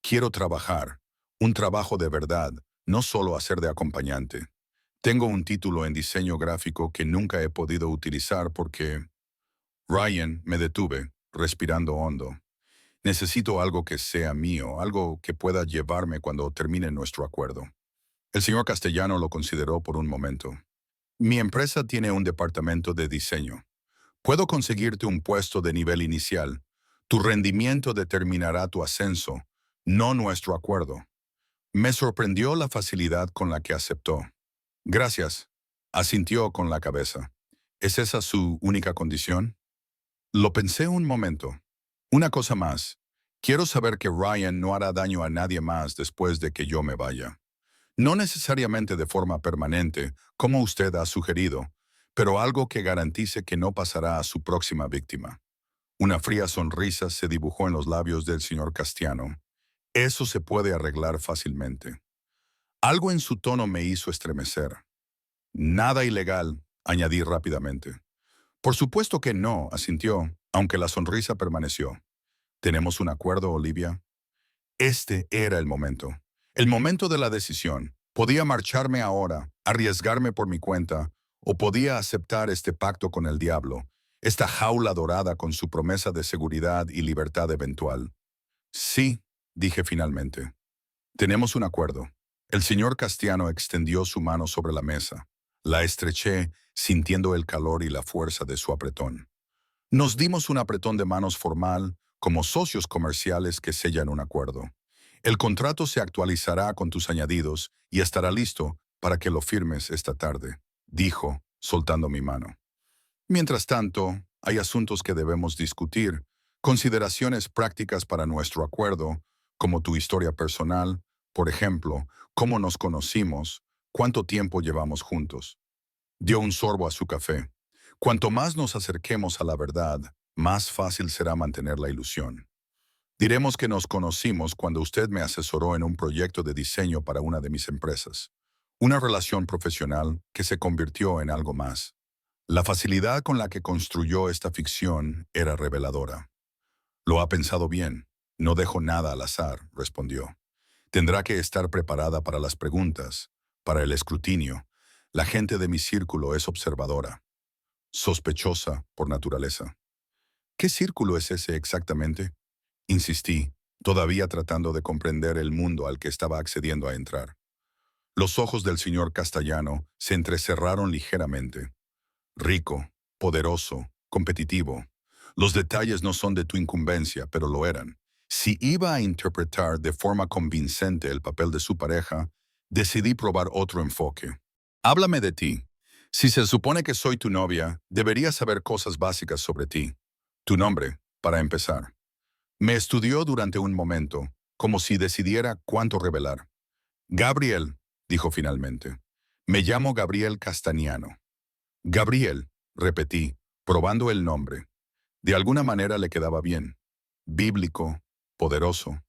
Quiero trabajar, un trabajo de verdad, no solo hacer de acompañante. Tengo un título en diseño gráfico que nunca he podido utilizar porque... Ryan, me detuve, respirando hondo. Necesito algo que sea mío, algo que pueda llevarme cuando termine nuestro acuerdo. El señor Castellano lo consideró por un momento. Mi empresa tiene un departamento de diseño. Puedo conseguirte un puesto de nivel inicial. Tu rendimiento determinará tu ascenso, no nuestro acuerdo. Me sorprendió la facilidad con la que aceptó. Gracias, asintió con la cabeza. ¿Es esa su única condición? Lo pensé un momento. Una cosa más. Quiero saber que Ryan no hará daño a nadie más después de que yo me vaya. No necesariamente de forma permanente, como usted ha sugerido, pero algo que garantice que no pasará a su próxima víctima. Una fría sonrisa se dibujó en los labios del señor Castiano. Eso se puede arreglar fácilmente. Algo en su tono me hizo estremecer. Nada ilegal, añadí rápidamente. Por supuesto que no, asintió, aunque la sonrisa permaneció. ¿Tenemos un acuerdo, Olivia? Este era el momento. El momento de la decisión. Podía marcharme ahora, arriesgarme por mi cuenta, o podía aceptar este pacto con el diablo, esta jaula dorada con su promesa de seguridad y libertad eventual. Sí, dije finalmente. Tenemos un acuerdo. El señor Castiano extendió su mano sobre la mesa. La estreché, sintiendo el calor y la fuerza de su apretón. Nos dimos un apretón de manos formal, como socios comerciales que sellan un acuerdo. El contrato se actualizará con tus añadidos y estará listo para que lo firmes esta tarde, dijo, soltando mi mano. Mientras tanto, hay asuntos que debemos discutir, consideraciones prácticas para nuestro acuerdo, como tu historia personal, por ejemplo, cómo nos conocimos, cuánto tiempo llevamos juntos. Dio un sorbo a su café. Cuanto más nos acerquemos a la verdad, más fácil será mantener la ilusión. Diremos que nos conocimos cuando usted me asesoró en un proyecto de diseño para una de mis empresas. Una relación profesional que se convirtió en algo más. La facilidad con la que construyó esta ficción era reveladora. Lo ha pensado bien. No dejo nada al azar, respondió. Tendrá que estar preparada para las preguntas, para el escrutinio. La gente de mi círculo es observadora, sospechosa por naturaleza. ¿Qué círculo es ese exactamente? Insistí, todavía tratando de comprender el mundo al que estaba accediendo a entrar. Los ojos del señor Castellano se entrecerraron ligeramente. Rico, poderoso, competitivo. Los detalles no son de tu incumbencia, pero lo eran. Si iba a interpretar de forma convincente el papel de su pareja, decidí probar otro enfoque. Háblame de ti. Si se supone que soy tu novia, deberías saber cosas básicas sobre ti. Tu nombre, para empezar. Me estudió durante un momento, como si decidiera cuánto revelar. Gabriel, dijo finalmente. Me llamo Gabriel Castañano. Gabriel, repetí, probando el nombre. De alguna manera le quedaba bien. Bíblico, poderoso.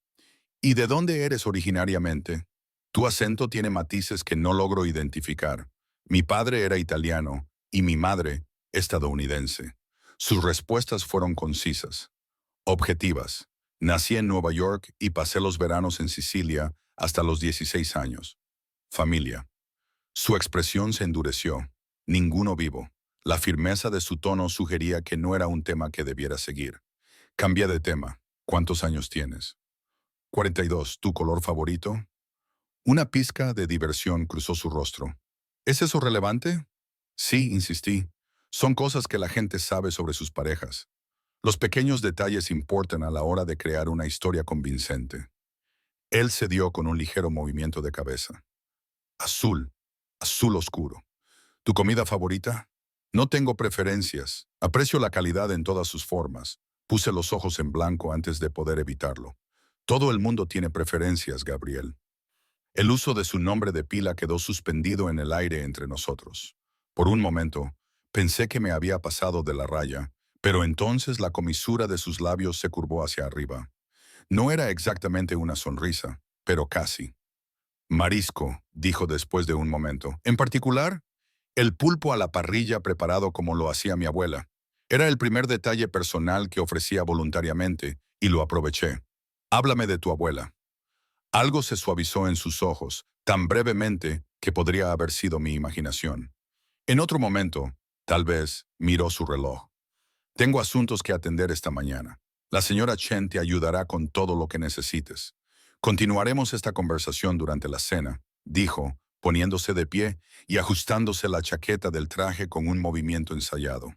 ¿Y de dónde eres originariamente? Tu acento tiene matices que no logro identificar. Mi padre era italiano y mi madre estadounidense. Sus respuestas fueron concisas, objetivas. Nací en Nueva York y pasé los veranos en Sicilia hasta los 16 años. Familia. Su expresión se endureció. Ninguno vivo. La firmeza de su tono sugería que no era un tema que debiera seguir. Cambia de tema. ¿Cuántos años tienes? 42. ¿Tu color favorito? Una pizca de diversión cruzó su rostro. ¿Es eso relevante? Sí, insistí. Son cosas que la gente sabe sobre sus parejas. Los pequeños detalles importan a la hora de crear una historia convincente. Él cedió con un ligero movimiento de cabeza. Azul, azul oscuro. ¿Tu comida favorita? No tengo preferencias. Aprecio la calidad en todas sus formas. Puse los ojos en blanco antes de poder evitarlo. Todo el mundo tiene preferencias, Gabriel. El uso de su nombre de pila quedó suspendido en el aire entre nosotros. Por un momento, pensé que me había pasado de la raya, pero entonces la comisura de sus labios se curvó hacia arriba. No era exactamente una sonrisa, pero casi. Marisco, dijo después de un momento. En particular, el pulpo a la parrilla preparado como lo hacía mi abuela. Era el primer detalle personal que ofrecía voluntariamente, y lo aproveché. Háblame de tu abuela. Algo se suavizó en sus ojos, tan brevemente que podría haber sido mi imaginación. En otro momento, tal vez, miró su reloj. Tengo asuntos que atender esta mañana. La señora Chen te ayudará con todo lo que necesites. Continuaremos esta conversación durante la cena, dijo, poniéndose de pie y ajustándose la chaqueta del traje con un movimiento ensayado.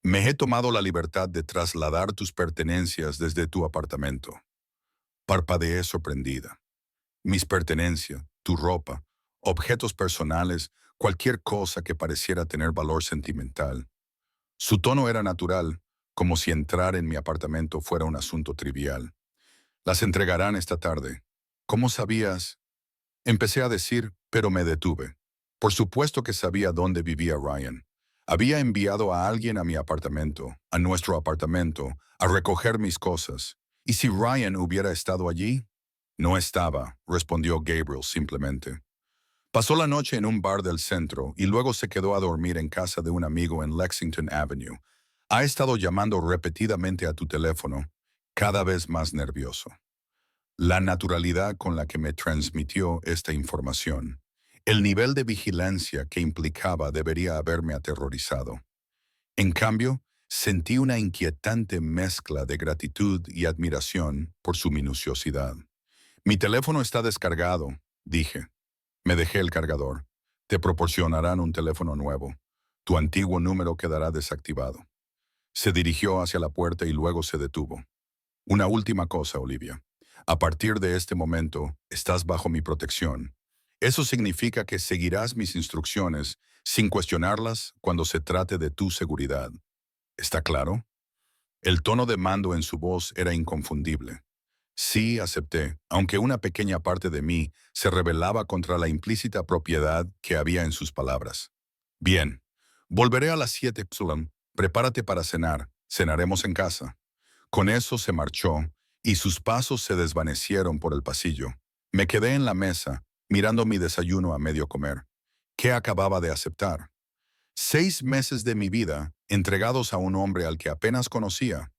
Me he tomado la libertad de trasladar tus pertenencias desde tu apartamento. Parpadeé sorprendida. Mis pertenencias, tu ropa, objetos personales, cualquier cosa que pareciera tener valor sentimental. Su tono era natural, como si entrar en mi apartamento fuera un asunto trivial. Las entregarán esta tarde. ¿Cómo sabías? Empecé a decir, pero me detuve. Por supuesto que sabía dónde vivía Ryan. Había enviado a alguien a mi apartamento, a nuestro apartamento, a recoger mis cosas. ¿Y si Ryan hubiera estado allí? No estaba, respondió Gabriel simplemente. Pasó la noche en un bar del centro y luego se quedó a dormir en casa de un amigo en Lexington Avenue. Ha estado llamando repetidamente a tu teléfono, cada vez más nervioso. La naturalidad con la que me transmitió esta información El nivel de vigilancia que implicaba debería haberme aterrorizado. En cambio, sentí una inquietante mezcla de gratitud y admiración por su minuciosidad. Mi teléfono está descargado, dije. Me dejé el cargador. Te proporcionarán un teléfono nuevo. Tu antiguo número quedará desactivado. Se dirigió hacia la puerta y luego se detuvo. Una última cosa, Olivia. A partir de este momento, estás bajo mi protección. Eso significa que seguirás mis instrucciones sin cuestionarlas cuando se trate de tu seguridad. ¿Está claro? El tono de mando en su voz era inconfundible. Sí, acepté, aunque una pequeña parte de mí se rebelaba contra la implícita propiedad que había en sus palabras. Bien, volveré a las 7. Prepárate para cenar. Cenaremos en casa. Con eso se marchó, y sus pasos se desvanecieron por el pasillo. Me quedé en la mesa, mirando mi desayuno a medio comer. ¿Qué acababa de aceptar? 6 meses de mi vida entregados a un hombre al que apenas conocía.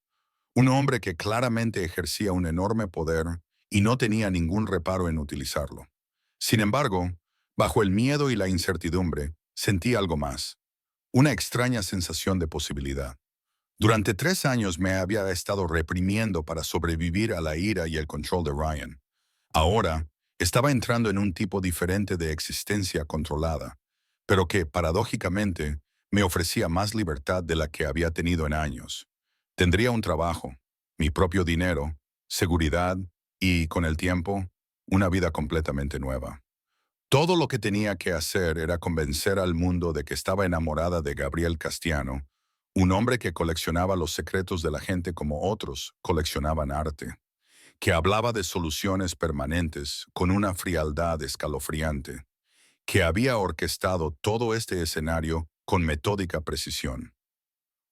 Un hombre que claramente ejercía un enorme poder y no tenía ningún reparo en utilizarlo. Sin embargo, bajo el miedo y la incertidumbre, sentí algo más. Una extraña sensación de posibilidad. Durante 3 años me había estado reprimiendo para sobrevivir a la ira y el control de Ryan. Ahora, estaba entrando en un tipo diferente de existencia controlada, pero que, paradójicamente, me ofrecía más libertad de la que había tenido en años. Tendría un trabajo, mi propio dinero, seguridad y, con el tiempo, una vida completamente nueva. Todo lo que tenía que hacer era convencer al mundo de que estaba enamorada de Gabriel Castellano, un hombre que coleccionaba los secretos de la gente como otros coleccionaban arte, que hablaba de soluciones permanentes con una frialdad escalofriante, que había orquestado todo este escenario con metódica precisión.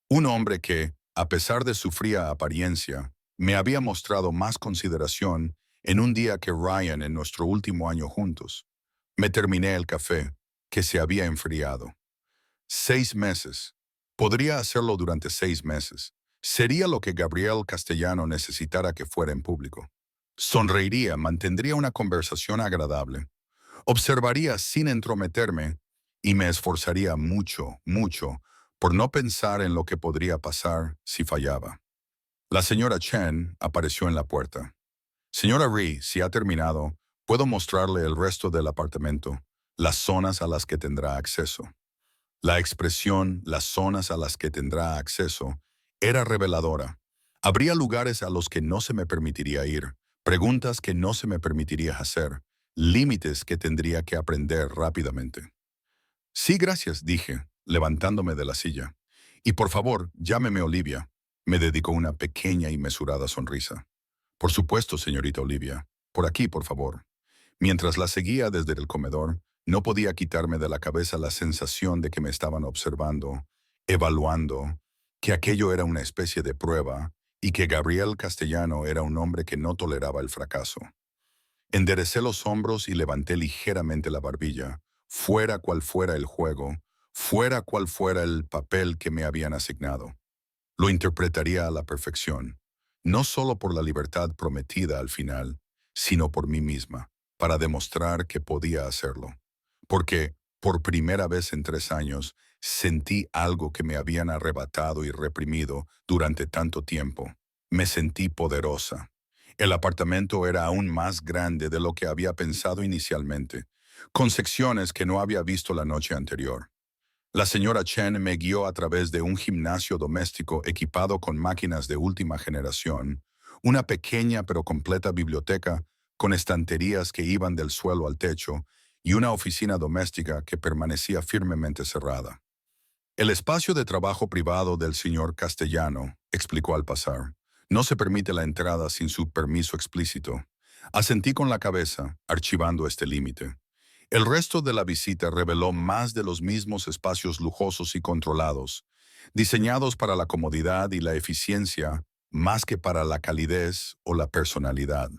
Un hombre que, a pesar de su fría apariencia, me había mostrado más consideración en un día que Ryan en nuestro último año juntos. Me terminé el café, que se había enfriado. 6 meses. Podría hacerlo durante 6 meses. Sería lo que Gabriel Castellano necesitara que fuera en público. Sonreiría, mantendría una conversación agradable, observaría sin entrometerme y me esforzaría mucho, mucho, por no pensar en lo que podría pasar si fallaba. La señora Chen apareció en la puerta. Señora Rhee, si ha terminado, puedo mostrarle el resto del apartamento, las zonas a las que tendrá acceso. La expresión «las zonas a las que tendrá acceso» era reveladora. Habría lugares a los que no se me permitiría ir, preguntas que no se me permitiría hacer, límites que tendría que aprender rápidamente. Sí, gracias, dije, levantándome de la silla. Y por favor, llámeme Olivia. Me dedicó una pequeña y mesurada sonrisa. Por supuesto, señorita Olivia. Por aquí, por favor. Mientras la seguía desde el comedor, no podía quitarme de la cabeza la sensación de que me estaban observando, evaluando, que aquello era una especie de prueba y que Gabriel Castellano era un hombre que no toleraba el fracaso. Enderecé los hombros y levanté ligeramente la barbilla, fuera cual fuera el juego, fuera cual fuera el papel que me habían asignado. Lo interpretaría a la perfección, no solo por la libertad prometida al final, sino por mí misma, para demostrar que podía hacerlo. Porque, por primera vez en 3 años, sentí algo que me habían arrebatado y reprimido durante tanto tiempo. Me sentí poderosa. El apartamento era aún más grande de lo que había pensado inicialmente, con secciones que no había visto la noche anterior. La señora Chen me guió a través de un gimnasio doméstico equipado con máquinas de última generación, una pequeña pero completa biblioteca con estanterías que iban del suelo al techo y una oficina doméstica que permanecía firmemente cerrada. El espacio de trabajo privado del señor Castellano, explicó al pasar, no se permite la entrada sin su permiso explícito. Asentí con la cabeza, archivando este límite. El resto de la visita reveló más de los mismos espacios lujosos y controlados, diseñados para la comodidad y la eficiencia, más que para la calidez o la personalidad.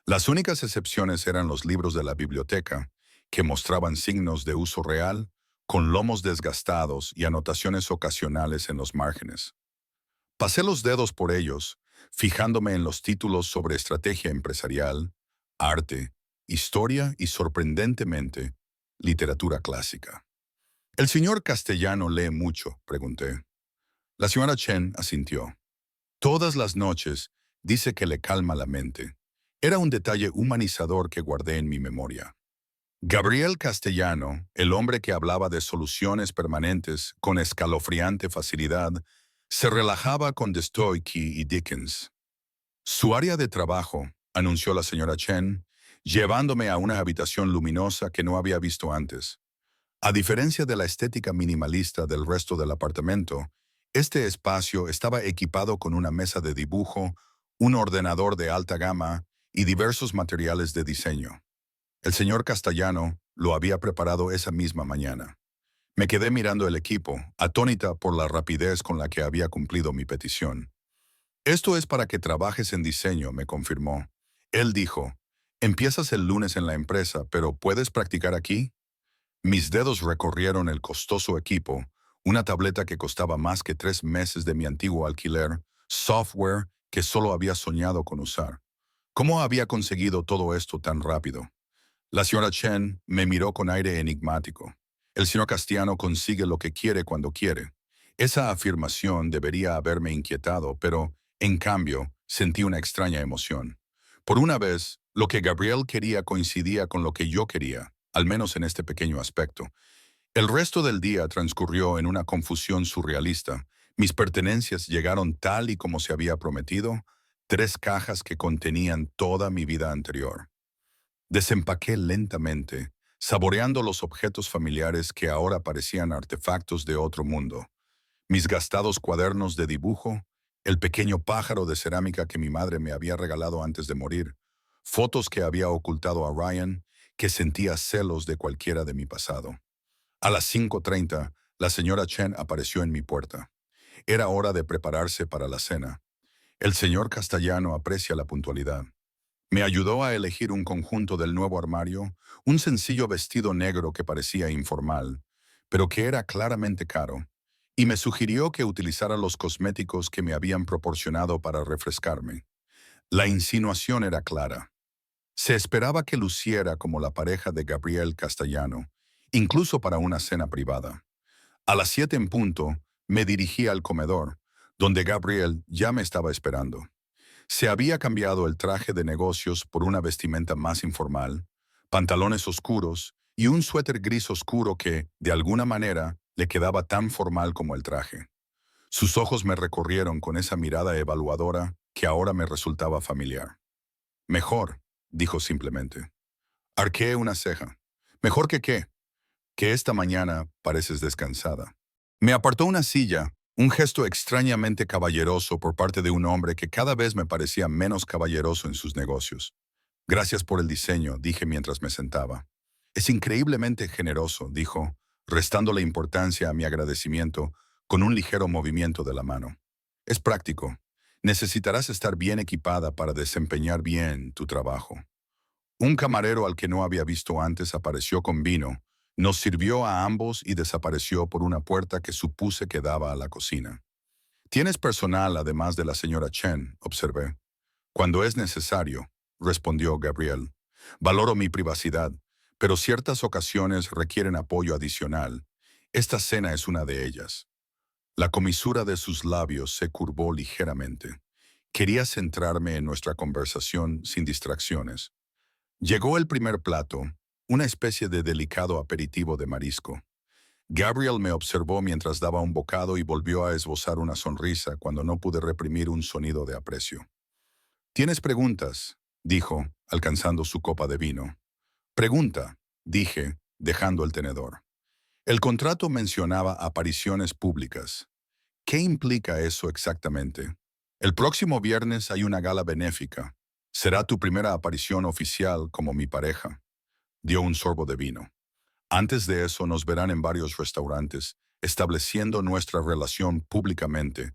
Las únicas excepciones eran los libros de la biblioteca, que mostraban signos de uso real, con lomos desgastados y anotaciones ocasionales en los márgenes. Pasé los dedos por ellos, fijándome en los títulos sobre estrategia empresarial, arte, historia y, sorprendentemente, literatura clásica. ¿El señor Castellano lee mucho?, pregunté. La señora Chen asintió. Todas las noches dice que le calma la mente. Era un detalle humanizador que guardé en mi memoria. Gabriel Castellano, el hombre que hablaba de soluciones permanentes con escalofriante facilidad, se relajaba con Dostoyevsky y Dickens. Su área de trabajo, anunció la señora Chen, llevándome a una habitación luminosa que no había visto antes. A diferencia de la estética minimalista del resto del apartamento, este espacio estaba equipado con una mesa de dibujo, un ordenador de alta gama y diversos materiales de diseño. El señor Castellano lo había preparado esa misma mañana. Me quedé mirando el equipo, atónita por la rapidez con la que había cumplido mi petición. Esto es para que trabajes en diseño, me confirmó. Él dijo, empiezas el lunes en la empresa, pero ¿puedes practicar aquí? Mis dedos recorrieron el costoso equipo, una tableta que costaba más que 3 meses de mi antiguo alquiler, software que solo había soñado con usar. ¿Cómo había conseguido todo esto tan rápido? La señora Chen me miró con aire enigmático. El señor Castellano consigue lo que quiere cuando quiere. Esa afirmación debería haberme inquietado, pero, en cambio, sentí una extraña emoción. Por una vez, lo que Gabriel quería coincidía con lo que yo quería, al menos en este pequeño aspecto. El resto del día transcurrió en una confusión surrealista. Mis pertenencias llegaron tal y como se había prometido, 3 cajas que contenían toda mi vida anterior. Desempaqué lentamente, saboreando los objetos familiares que ahora parecían artefactos de otro mundo. Mis gastados cuadernos de dibujo, el pequeño pájaro de cerámica que mi madre me había regalado antes de morir, fotos que había ocultado a Ryan, que sentía celos de cualquiera de mi pasado. A las 5:30, la señora Chen apareció en mi puerta. Era hora de prepararse para la cena. El señor Castellano aprecia la puntualidad. Me ayudó a elegir un conjunto del nuevo armario, un sencillo vestido negro que parecía informal, pero que era claramente caro, y me sugirió que utilizara los cosméticos que me habían proporcionado para refrescarme. La insinuación era clara. Se esperaba que luciera como la pareja de Gabriel Castellano, incluso para una cena privada. A las 7 en punto, me dirigí al comedor, donde Gabriel ya me estaba esperando. Se había cambiado el traje de negocios por una vestimenta más informal, pantalones oscuros y un suéter gris oscuro que, de alguna manera, le quedaba tan formal como el traje. Sus ojos me recorrieron con esa mirada evaluadora que ahora me resultaba familiar. Mejor, dijo simplemente. Arqueé una ceja. ¿Mejor que qué? Que esta mañana pareces descansada. Me apartó una silla, un gesto extrañamente caballeroso por parte de un hombre que cada vez me parecía menos caballeroso en sus negocios. Gracias por el diseño, dije mientras me sentaba. Es increíblemente generoso, dijo, restándole importancia a mi agradecimiento con un ligero movimiento de la mano. Es práctico. Necesitarás estar bien equipada para desempeñar bien tu trabajo. Un camarero al que no había visto antes apareció con vino, nos sirvió a ambos y desapareció por una puerta que supuse que daba a la cocina. «Tienes personal además de la señora Chen», observé. «Cuando es necesario», respondió Gabriel. «Valoro mi privacidad, pero ciertas ocasiones requieren apoyo adicional. Esta cena es una de ellas». La comisura de sus labios se curvó ligeramente. Quería centrarme en nuestra conversación sin distracciones. Llegó el primer plato, una especie de delicado aperitivo de marisco. Gabriel me observó mientras daba un bocado y volvió a esbozar una sonrisa cuando no pude reprimir un sonido de aprecio. «¿Tienes preguntas?», dijo, alcanzando su copa de vino. «Pregunta», dije, dejando el tenedor. El contrato mencionaba apariciones públicas. ¿Qué implica eso exactamente? El próximo viernes hay una gala benéfica. Será tu primera aparición oficial como mi pareja. Dio un sorbo de vino. Antes de eso nos verán en varios restaurantes, estableciendo nuestra relación públicamente,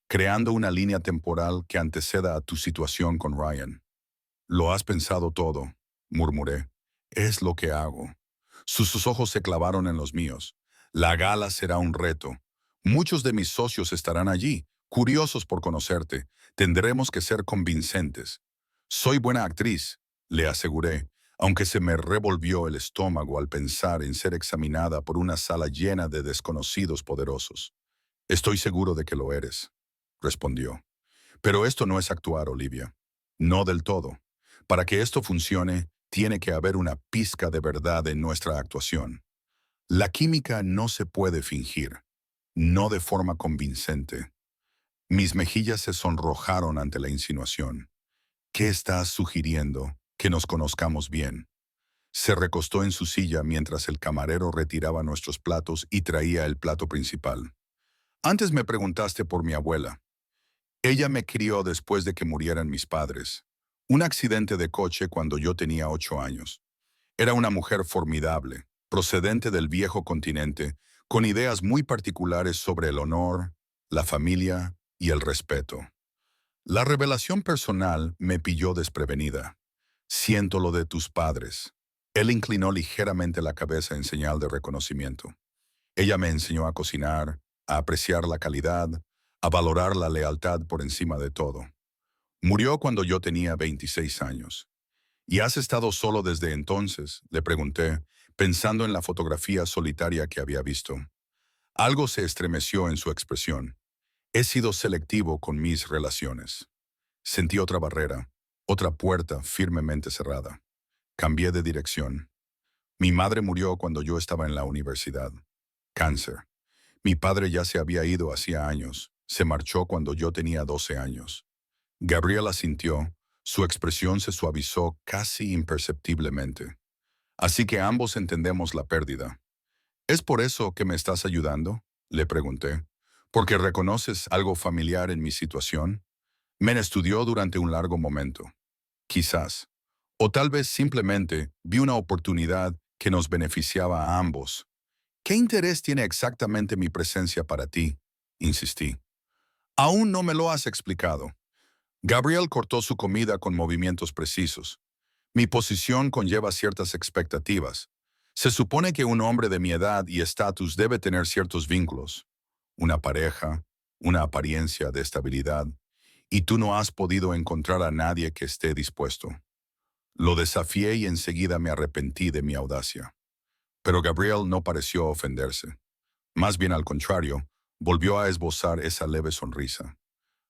creando una línea temporal que anteceda a tu situación con Ryan. «Lo has pensado todo», murmuré. «Es lo que hago». Sus ojos se clavaron en los míos. «La gala será un reto. Muchos de mis socios estarán allí, curiosos por conocerte. Tendremos que ser convincentes». «Soy buena actriz», le aseguré, aunque se me revolvió el estómago al pensar en ser examinada por una sala llena de desconocidos poderosos. Estoy seguro de que lo eres, respondió. Pero esto no es actuar, Olivia. No del todo. Para que esto funcione, tiene que haber una pizca de verdad en nuestra actuación. La química no se puede fingir, no de forma convincente. Mis mejillas se sonrojaron ante la insinuación. ¿Qué estás sugiriendo? Que nos conozcamos bien. Se recostó en su silla mientras el camarero retiraba nuestros platos y traía el plato principal. Antes me preguntaste por mi abuela. Ella me crió después de que murieran mis padres. Un accidente de coche cuando yo tenía 8 años. Era una mujer formidable, procedente del viejo continente, con ideas muy particulares sobre el honor, la familia y el respeto. La revelación personal me pilló desprevenida. Siento lo de tus padres. Él inclinó ligeramente la cabeza en señal de reconocimiento. Ella me enseñó a cocinar, a apreciar la calidad, a valorar la lealtad por encima de todo. Murió cuando yo tenía 26 años. ¿Y has estado solo desde entonces?, le pregunté, pensando en la fotografía solitaria que había visto. Algo se estremeció en su expresión. He sido selectivo con mis relaciones. Sentí otra barrera, otra puerta firmemente cerrada. Cambié de dirección. Mi madre murió cuando yo estaba en la universidad. Cáncer. Mi padre ya se había ido hacía años. Se marchó cuando yo tenía 12 años. Gabriela sintió. Su expresión se suavizó casi imperceptiblemente. Así que ambos entendemos la pérdida. ¿Es por eso que me estás ayudando?, le pregunté. ¿Porque reconoces algo familiar en mi situación? Men estudió durante un largo momento. Quizás. O tal vez simplemente vi una oportunidad que nos beneficiaba a ambos. ¿Qué interés tiene exactamente mi presencia para ti?, insistí. Aún no me lo has explicado. Gabriel cortó su comida con movimientos precisos. Mi posición conlleva ciertas expectativas. Se supone que un hombre de mi edad y estatus debe tener ciertos vínculos. Una pareja, una apariencia de estabilidad. Y tú no has podido encontrar a nadie que esté dispuesto. Lo desafié y enseguida me arrepentí de mi audacia. Pero Gabriel no pareció ofenderse. Más bien al contrario, volvió a esbozar esa leve sonrisa.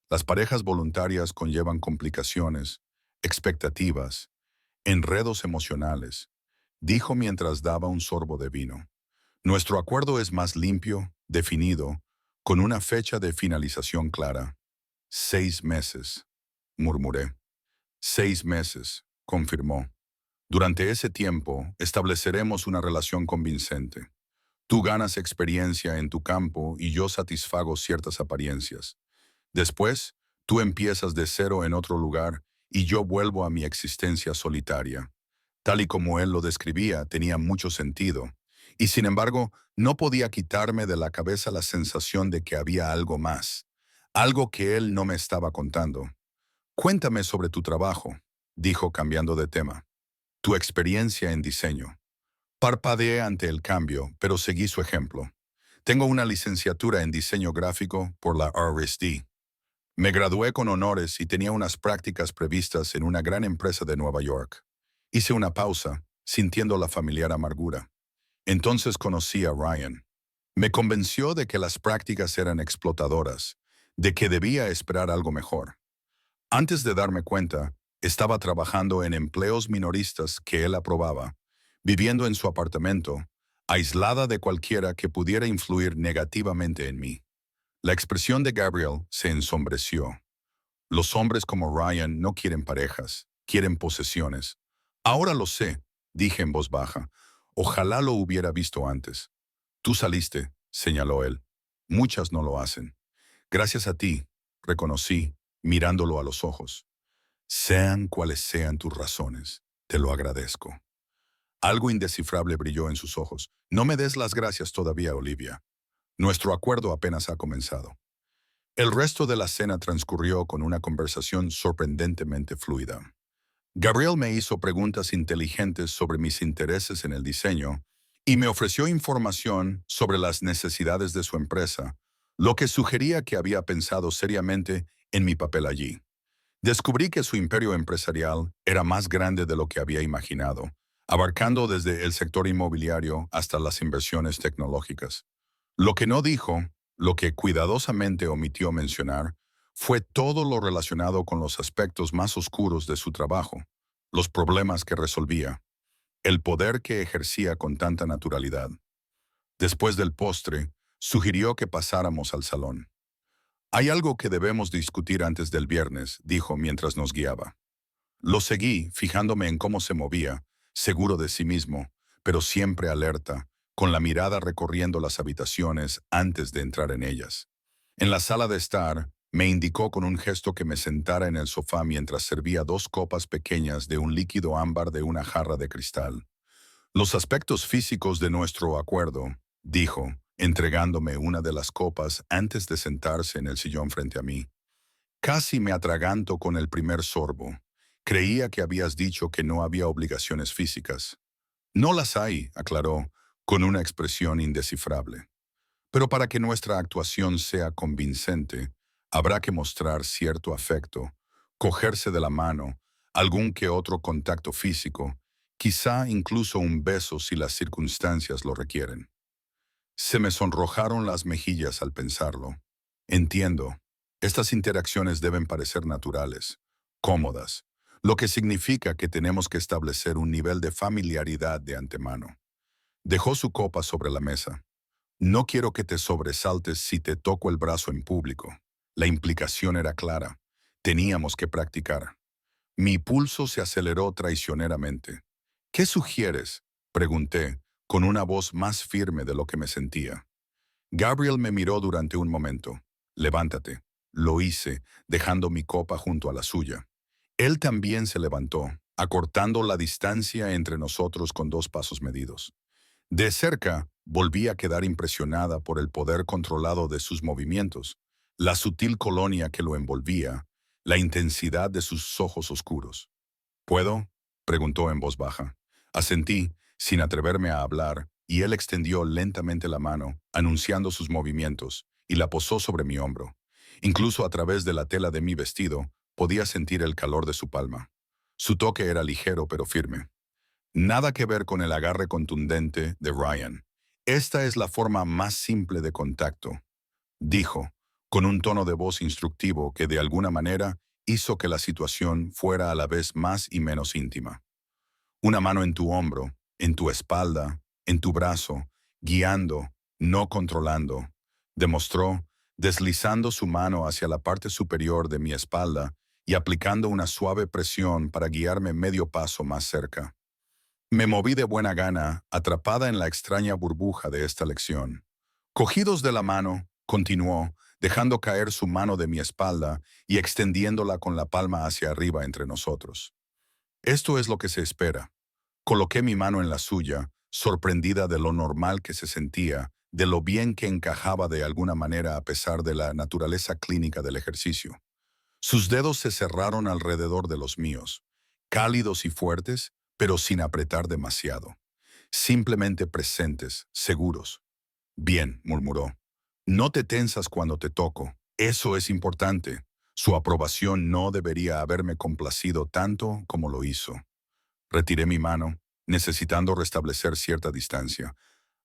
Las parejas voluntarias conllevan complicaciones, expectativas, enredos emocionales, dijo mientras daba un sorbo de vino. Nuestro acuerdo es más limpio, definido, con una fecha de finalización clara. 6 meses, murmuré. 6 meses, confirmó. Durante ese tiempo, estableceremos una relación convincente. Tú ganas experiencia en tu campo y yo satisfago ciertas apariencias. Después, tú empiezas de cero en otro lugar y yo vuelvo a mi existencia solitaria. Tal y como él lo describía, tenía mucho sentido. Y sin embargo, no podía quitarme de la cabeza la sensación de que había algo más. Algo que él no me estaba contando. Cuéntame sobre tu trabajo, dijo cambiando de tema. Tu experiencia en diseño. Parpadeé ante el cambio, pero seguí su ejemplo. Tengo una licenciatura en diseño gráfico por la RSD. Me gradué con honores y tenía unas prácticas previstas en una gran empresa de Nueva York. Hice una pausa, sintiendo la familiar amargura. Entonces conocí a Ryan. Me convenció de que las prácticas eran explotadoras, de que debía esperar algo mejor. Antes de darme cuenta, estaba trabajando en empleos minoristas que él aprobaba, viviendo en su apartamento, aislada de cualquiera que pudiera influir negativamente en mí. La expresión de Gabriel se ensombreció. Los hombres como Ryan no quieren parejas, quieren posesiones. Ahora lo sé, dije en voz baja. Ojalá lo hubiera visto antes. Tú saliste, señaló él. Muchas no lo hacen. Gracias a ti, reconocí, mirándolo a los ojos. Sean cuales sean tus razones, te lo agradezco. Algo indescifrable brilló en sus ojos. No me des las gracias todavía, Olivia. Nuestro acuerdo apenas ha comenzado. El resto de la cena transcurrió con una conversación sorprendentemente fluida. Gabriel me hizo preguntas inteligentes sobre mis intereses en el diseño y me ofreció información sobre las necesidades de su empresa, lo que sugería que había pensado seriamente en mi papel allí. Descubrí que su imperio empresarial era más grande de lo que había imaginado, abarcando desde el sector inmobiliario hasta las inversiones tecnológicas. Lo que no dijo, lo que cuidadosamente omitió mencionar, fue todo lo relacionado con los aspectos más oscuros de su trabajo, los problemas que resolvía, el poder que ejercía con tanta naturalidad. Después del postre, sugirió que pasáramos al salón. Hay algo que debemos discutir antes del viernes, dijo mientras nos guiaba. Lo seguí, fijándome en cómo se movía, seguro de sí mismo, pero siempre alerta, con la mirada recorriendo las habitaciones antes de entrar en ellas. En la sala de estar, me indicó con un gesto que me sentara en el sofá mientras servía dos copas pequeñas de un líquido ámbar de una jarra de cristal. Los aspectos físicos de nuestro acuerdo, dijo, entregándome una de las copas antes de sentarse en el sillón frente a mí. Casi me atraganto con el primer sorbo. Creía que habías dicho que no había obligaciones físicas. No las hay, aclaró, con una expresión indescifrable. Pero para que nuestra actuación sea convincente, habrá que mostrar cierto afecto, cogerse de la mano, algún que otro contacto físico, quizá incluso un beso si las circunstancias lo requieren. Se me sonrojaron las mejillas al pensarlo. Entiendo. Estas interacciones deben parecer naturales, cómodas, lo que significa que tenemos que establecer un nivel de familiaridad de antemano. Dejó su copa sobre la mesa. No quiero que te sobresaltes si te toco el brazo en público. La implicación era clara. Teníamos que practicar. Mi pulso se aceleró traicioneramente. ¿Qué sugieres?, pregunté, con una voz más firme de lo que me sentía. Gabriel me miró durante un momento. Levántate. Lo hice, dejando mi copa junto a la suya. Él también se levantó, acortando la distancia entre nosotros con dos pasos medidos. De cerca, volví a quedar impresionada por el poder controlado de sus movimientos, la sutil colonia que lo envolvía, la intensidad de sus ojos oscuros. ¿Puedo?, preguntó en voz baja. Asentí, sin atreverme a hablar, y él extendió lentamente la mano, anunciando sus movimientos, y la posó sobre mi hombro. Incluso a través de la tela de mi vestido, podía sentir el calor de su palma. Su toque era ligero pero firme. Nada que ver con el agarre contundente de Ryan. Esta es la forma más simple de contacto, dijo, con un tono de voz instructivo que de alguna manera hizo que la situación fuera a la vez más y menos íntima. Una mano en tu hombro, en tu espalda, en tu brazo, guiando, no controlando, demostró, deslizando su mano hacia la parte superior de mi espalda y aplicando una suave presión para guiarme medio paso más cerca. Me moví de buena gana, atrapada en la extraña burbuja de esta lección. Cogidos de la mano, continuó, dejando caer su mano de mi espalda y extendiéndola con la palma hacia arriba entre nosotros. Esto es lo que se espera. Coloqué mi mano en la suya, sorprendida de lo normal que se sentía, de lo bien que encajaba de alguna manera a pesar de la naturaleza clínica del ejercicio. Sus dedos se cerraron alrededor de los míos, cálidos y fuertes, pero sin apretar demasiado. Simplemente presentes, seguros. Bien, murmuró. No te tensas cuando te toco. Eso es importante. Su aprobación no debería haberme complacido tanto como lo hizo. Retiré mi mano, necesitando restablecer cierta distancia.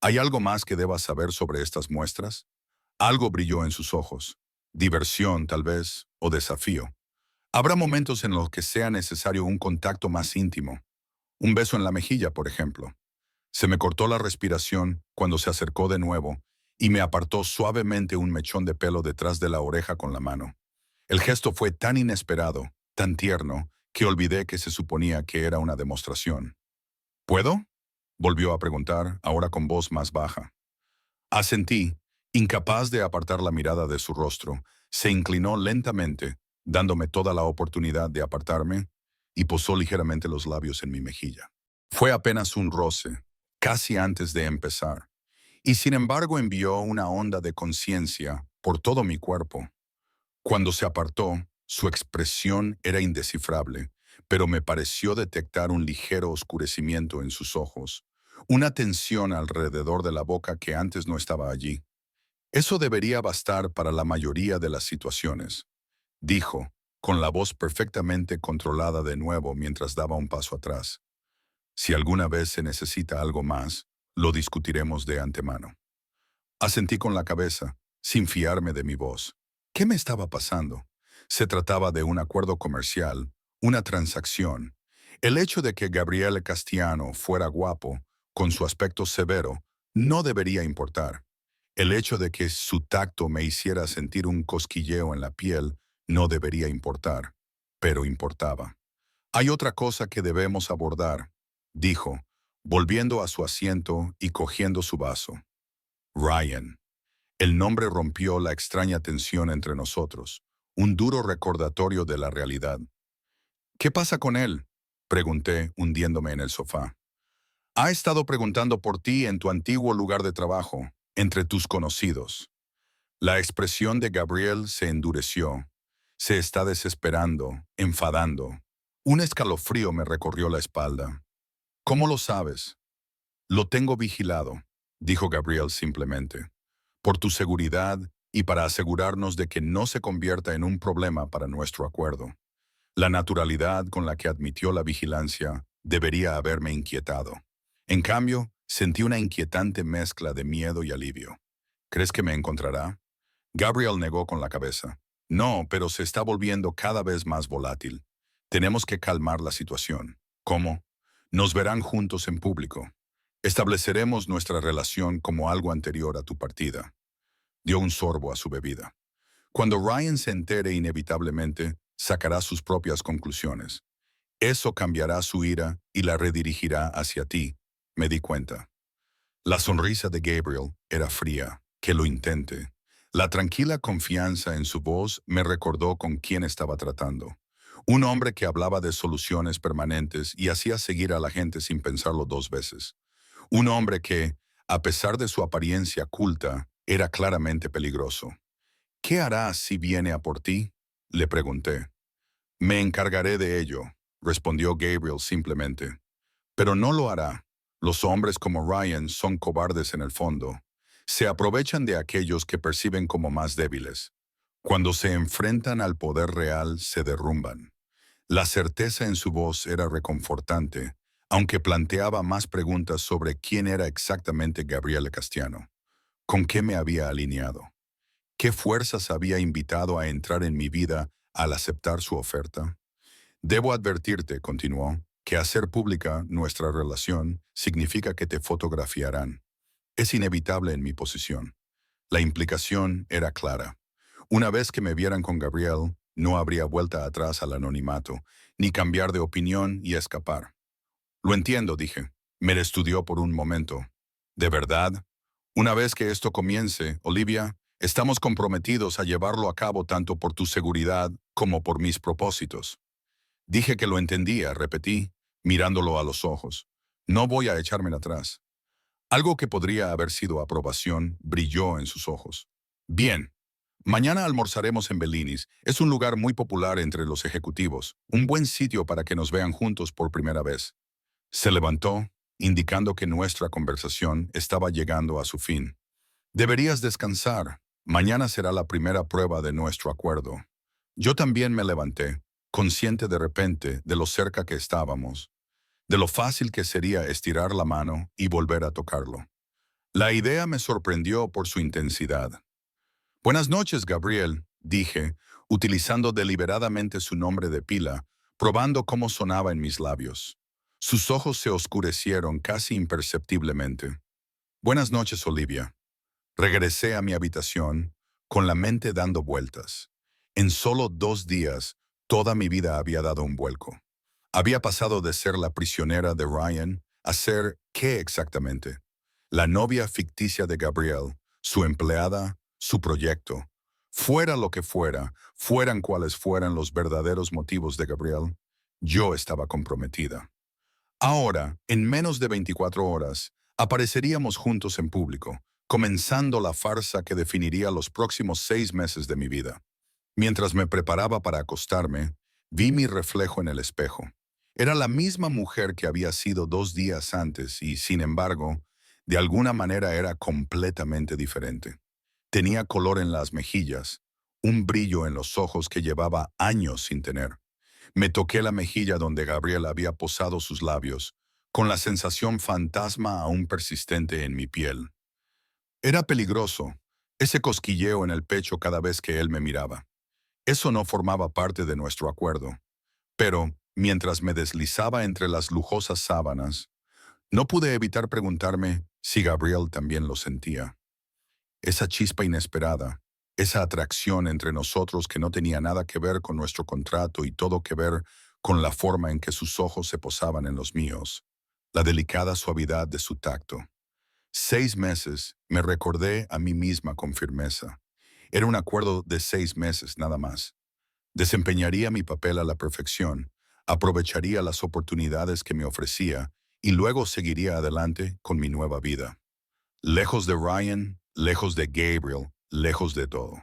¿Hay algo más que debas saber sobre estas muestras? Algo brilló en sus ojos. Diversión, tal vez, o desafío. Habrá momentos en los que sea necesario un contacto más íntimo. Un beso en la mejilla, por ejemplo. Se me cortó la respiración cuando se acercó de nuevo y me apartó suavemente un mechón de pelo detrás de la oreja con la mano. El gesto fue tan inesperado, tan tierno, que olvidé que se suponía que era una demostración. ¿Puedo?, volvió a preguntar, ahora con voz más baja. Asentí, incapaz de apartar la mirada de su rostro. Se inclinó lentamente, dándome toda la oportunidad de apartarme, y posó ligeramente los labios en mi mejilla. Fue apenas un roce, casi antes de empezar, y sin embargo envió una onda de conciencia por todo mi cuerpo. Cuando se apartó, su expresión era indescifrable, pero me pareció detectar un ligero oscurecimiento en sus ojos, una tensión alrededor de la boca que antes no estaba allí. Eso debería bastar para la mayoría de las situaciones, dijo, con la voz perfectamente controlada de nuevo mientras daba un paso atrás. Si alguna vez se necesita algo más, lo discutiremos de antemano. Asentí con la cabeza, sin fiarme de mi voz. ¿Qué me estaba pasando? Se trataba de un acuerdo comercial, una transacción. El hecho de que Gabriele Castiano fuera guapo, con su aspecto severo, no debería importar. El hecho de que su tacto me hiciera sentir un cosquilleo en la piel no debería importar, pero importaba. Hay otra cosa que debemos abordar, dijo, volviendo a su asiento y cogiendo su vaso. Ryan. El nombre rompió la extraña tensión entre nosotros, un duro recordatorio de la realidad. ¿Qué pasa con él? Pregunté, hundiéndome en el sofá. Ha estado preguntando por ti en tu antiguo lugar de trabajo, entre tus conocidos. La expresión de Gabriel se endureció. Se está desesperando, enfadando. Un escalofrío me recorrió la espalda. ¿Cómo lo sabes? Lo tengo vigilado, dijo Gabriel simplemente, por tu seguridad y para asegurarnos de que no se convierta en un problema para nuestro acuerdo. La naturalidad con la que admitió la vigilancia debería haberme inquietado. En cambio, sentí una inquietante mezcla de miedo y alivio. ¿Crees que me encontrará? Gabriel negó con la cabeza. No, pero se está volviendo cada vez más volátil. Tenemos que calmar la situación. ¿Cómo? Nos verán juntos en público. Estableceremos nuestra relación como algo anterior a tu partida. Dio un sorbo a su bebida. Cuando Ryan se entere inevitablemente, sacará sus propias conclusiones. Eso cambiará su ira y la redirigirá hacia ti, me di cuenta. La sonrisa de Gabriel era fría, que lo intente. La tranquila confianza en su voz me recordó con quién estaba tratando. Un hombre que hablaba de soluciones permanentes y hacía seguir a la gente sin pensarlo dos veces. Un hombre que, a pesar de su apariencia culta, era claramente peligroso. ¿Qué hará si viene a por ti? Le pregunté. Me encargaré de ello, respondió Gabriel simplemente. Pero no lo hará. Los hombres como Ryan son cobardes en el fondo. Se aprovechan de aquellos que perciben como más débiles. Cuando se enfrentan al poder real, se derrumban. La certeza en su voz era reconfortante, aunque planteaba más preguntas sobre quién era exactamente Gabriele Castiano. ¿Con qué me había alineado? ¿Qué fuerzas había invitado a entrar en mi vida al aceptar su oferta? Debo advertirte, continuó, que hacer pública nuestra relación significa que te fotografiarán. Es inevitable en mi posición. La implicación era clara. Una vez que me vieran con Gabriel, no habría vuelta atrás al anonimato, ni cambiar de opinión y escapar. Lo entiendo, dije. Me estudió por un momento. ¿De verdad? Una vez que esto comience, Olivia, estamos comprometidos a llevarlo a cabo tanto por tu seguridad como por mis propósitos. Dije que lo entendía, repetí, mirándolo a los ojos. No voy a echarme atrás. Algo que podría haber sido aprobación brilló en sus ojos. Bien. Mañana almorzaremos en Bellinis. Es un lugar muy popular entre los ejecutivos, un buen sitio para que nos vean juntos por primera vez. Se levantó, indicando que nuestra conversación estaba llegando a su fin. Deberías descansar. Mañana será la primera prueba de nuestro acuerdo. Yo también me levanté, consciente de repente de lo cerca que estábamos, de lo fácil que sería estirar la mano y volver a tocarlo. La idea me sorprendió por su intensidad. Buenas noches, Gabriel, dije, utilizando deliberadamente su nombre de pila, probando cómo sonaba en mis labios. Sus ojos se oscurecieron casi imperceptiblemente. Buenas noches, Olivia. Regresé a mi habitación, con la mente dando vueltas. En solo 2 días, toda mi vida había dado un vuelco. Había pasado de ser la prisionera de Ryan a ser, ¿qué exactamente? La novia ficticia de Gabriel, su empleada, su proyecto. Fuera lo que fuera, fueran cuales fueran los verdaderos motivos de Gabriel, yo estaba comprometida. Ahora, en menos de 24 horas, apareceríamos juntos en público, comenzando la farsa que definiría los próximos 6 meses de mi vida. Mientras me preparaba para acostarme, vi mi reflejo en el espejo. Era la misma mujer que había sido 2 días antes y, sin embargo, de alguna manera era completamente diferente. Tenía color en las mejillas, un brillo en los ojos que llevaba años sin tener. Me toqué la mejilla donde Gabriel había posado sus labios, con la sensación fantasma aún persistente en mi piel. Era peligroso, ese cosquilleo en el pecho cada vez que él me miraba. Eso no formaba parte de nuestro acuerdo, pero, mientras me deslizaba entre las lujosas sábanas, no pude evitar preguntarme si Gabriel también lo sentía. Esa chispa inesperada, esa atracción entre nosotros que no tenía nada que ver con nuestro contrato y todo que ver con la forma en que sus ojos se posaban en los míos, la delicada suavidad de su tacto. 6 meses, me recordé a mí misma con firmeza. Era un acuerdo de 6 meses nada más. Desempeñaría mi papel a la perfección, aprovecharía las oportunidades que me ofrecía y luego seguiría adelante con mi nueva vida. Lejos de Ryan, lejos de Gabriel, lejos de todo.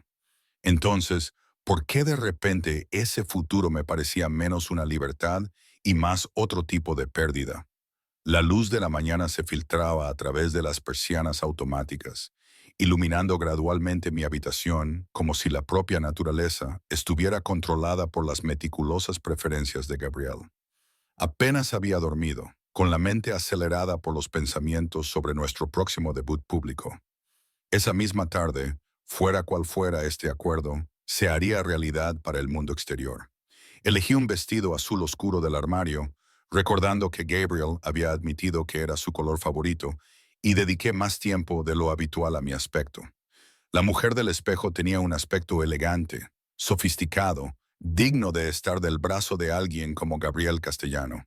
Entonces, ¿por qué de repente ese futuro me parecía menos una libertad y más otro tipo de pérdida? La luz de la mañana se filtraba a través de las persianas automáticas, iluminando gradualmente mi habitación como si la propia naturaleza estuviera controlada por las meticulosas preferencias de Gabriel. Apenas había dormido, con la mente acelerada por los pensamientos sobre nuestro próximo debut público. Esa misma tarde, fuera cual fuera este acuerdo, se haría realidad para el mundo exterior. Elegí un vestido azul oscuro del armario, recordando que Gabriel había admitido que era su color favorito, y dediqué más tiempo de lo habitual a mi aspecto. La mujer del espejo tenía un aspecto elegante, sofisticado, digno de estar del brazo de alguien como Gabriel Castellano.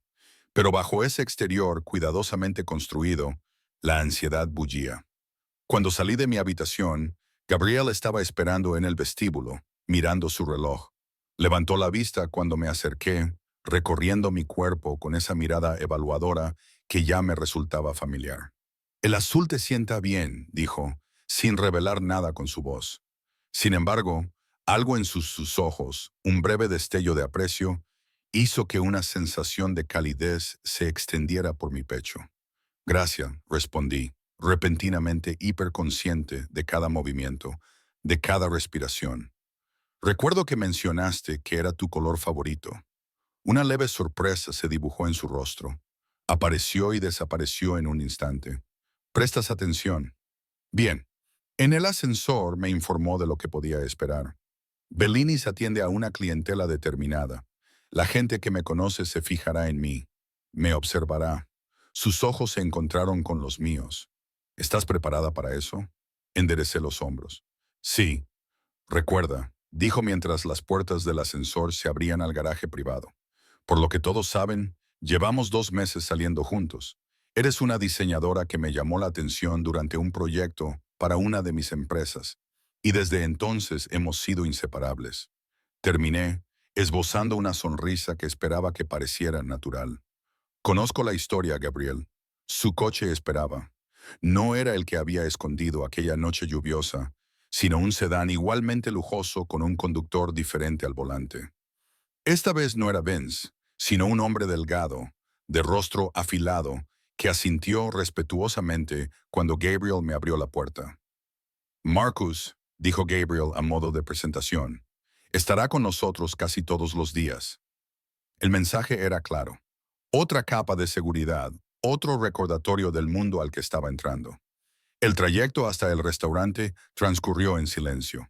Pero bajo ese exterior cuidadosamente construido, la ansiedad bullía. Cuando salí de mi habitación, Gabriel estaba esperando en el vestíbulo, mirando su reloj. Levantó la vista cuando me acerqué, recorriendo mi cuerpo con esa mirada evaluadora que ya me resultaba familiar. El azul te sienta bien, dijo, sin revelar nada con su voz. Sin embargo, algo en sus ojos, un breve destello de aprecio, hizo que una sensación de calidez se extendiera por mi pecho. Gracias, respondí, repentinamente hiperconsciente de cada movimiento, de cada respiración. Recuerdo que mencionaste que era tu color favorito. Una leve sorpresa se dibujó en su rostro. Apareció y desapareció en un instante. ¿Prestas atención? Bien. En el ascensor me informó de lo que podía esperar. Bellinis atiende a una clientela determinada. La gente que me conoce se fijará en mí. Me observará. Sus ojos se encontraron con los míos. ¿Estás preparada para eso? Enderecé los hombros. Sí. Recuerda, dijo mientras las puertas del ascensor se abrían al garaje privado. Por lo que todos saben, llevamos 2 meses saliendo juntos. Eres una diseñadora que me llamó la atención durante un proyecto para una de mis empresas, y desde entonces hemos sido inseparables. Terminé, esbozando una sonrisa que esperaba que pareciera natural. Conozco la historia, Gabriel. Su coche esperaba. No era el que había escondido aquella noche lluviosa, sino un sedán igualmente lujoso con un conductor diferente al volante. Esta vez no era Benz, sino un hombre delgado, de rostro afilado, que asintió respetuosamente cuando Gabriel me abrió la puerta. Marcus, dijo Gabriel a modo de presentación, estará con nosotros casi todos los días. El mensaje era claro. Otra capa de seguridad, otro recordatorio del mundo al que estaba entrando. El trayecto hasta el restaurante transcurrió en silencio.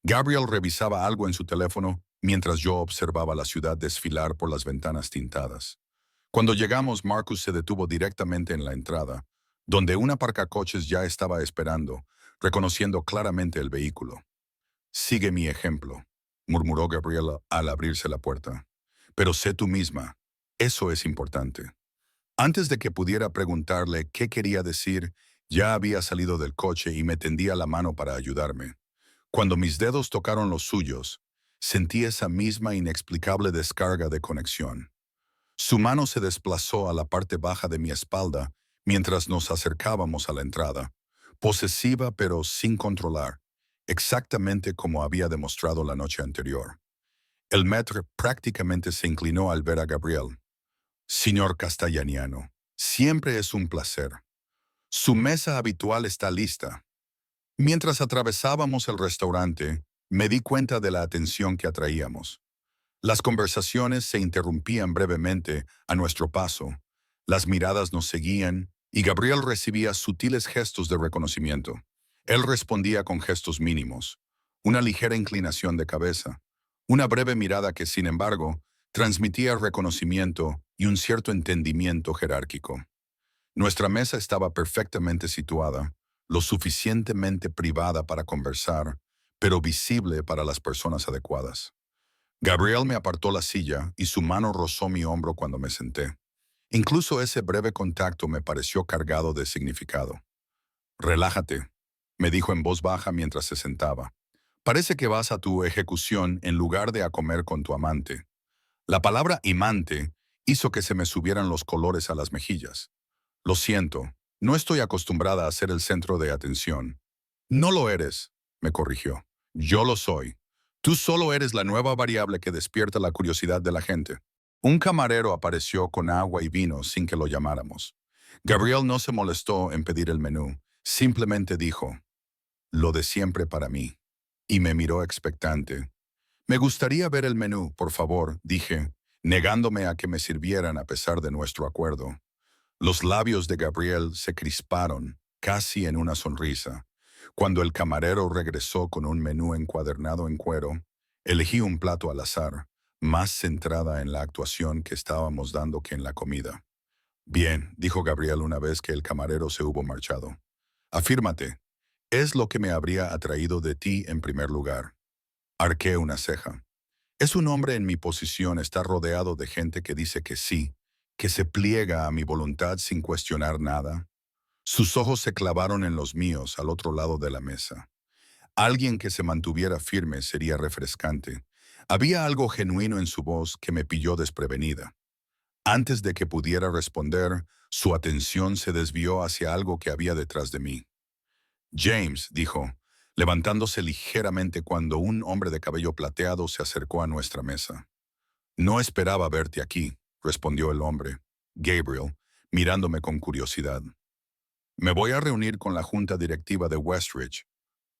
Gabriel revisaba algo en su teléfono mientras yo observaba la ciudad desfilar por las ventanas tintadas. Cuando llegamos, Marcus se detuvo directamente en la entrada, donde un aparcacoches ya estaba esperando, reconociendo claramente el vehículo. «Sigue mi ejemplo», murmuró Gabriel al abrirse la puerta. «Pero sé tú misma. Eso es importante». Antes de que pudiera preguntarle qué quería decir, ya había salido del coche y me tendía la mano para ayudarme. Cuando mis dedos tocaron los suyos, sentí esa misma inexplicable descarga de conexión. Su mano se desplazó a la parte baja de mi espalda mientras nos acercábamos a la entrada, posesiva pero sin controlar, exactamente como había demostrado la noche anterior. El maître prácticamente se inclinó al ver a Gabriel. «Señor Castellaniano, siempre es un placer. Su mesa habitual está lista». Mientras atravesábamos el restaurante, Me di cuenta de la atención que atraíamos. Las conversaciones se interrumpían brevemente a nuestro paso. Las miradas nos seguían y Gabriel recibía sutiles gestos de reconocimiento. Él respondía con gestos mínimos, una ligera inclinación de cabeza, una breve mirada que, sin embargo, transmitía reconocimiento y un cierto entendimiento jerárquico. Nuestra mesa estaba perfectamente situada, lo suficientemente privada para conversar, pero visible para las personas adecuadas. Gabriel me apartó la silla y su mano rozó mi hombro cuando me senté. Incluso ese breve contacto me pareció cargado de significado. Relájate, me dijo en voz baja mientras se sentaba. Parece que vas a tu ejecución en lugar de a comer con tu amante. La palabra imante hizo que se me subieran los colores a las mejillas. Lo siento, no estoy acostumbrada a ser el centro de atención. No lo eres, me corrigió. Yo lo soy. Tú solo eres la nueva variable que despierta la curiosidad de la gente. Un camarero apareció con agua y vino sin que lo llamáramos. Gabriel no se molestó en pedir el menú, simplemente dijo, lo de siempre para mí, y me miró expectante. Me gustaría ver el menú, por favor, dije, negándome a que me sirvieran a pesar de nuestro acuerdo. Los labios de Gabriel se crisparon, casi en una sonrisa. Cuando el camarero regresó con un menú encuadernado en cuero, elegí un plato al azar, más centrada en la actuación que estábamos dando que en la comida. Bien, dijo Gabriel una vez que el camarero se hubo marchado. Afírmate, es lo que me habría atraído de ti en primer lugar. Arqué una ceja. Es un hombre en mi posición estar rodeado de gente que dice que sí, que se pliega a mi voluntad sin cuestionar nada. Sus ojos se clavaron en los míos al otro lado de la mesa. Alguien que se mantuviera firme sería refrescante. Había algo genuino en su voz que me pilló desprevenida. Antes de que pudiera responder, su atención se desvió hacia algo que había detrás de mí. James, dijo, levantándose ligeramente cuando un hombre de cabello plateado se acercó a nuestra mesa. No esperaba verte aquí, respondió el hombre, Gabriel, mirándome con curiosidad. Me voy a reunir con la junta directiva de Westridge.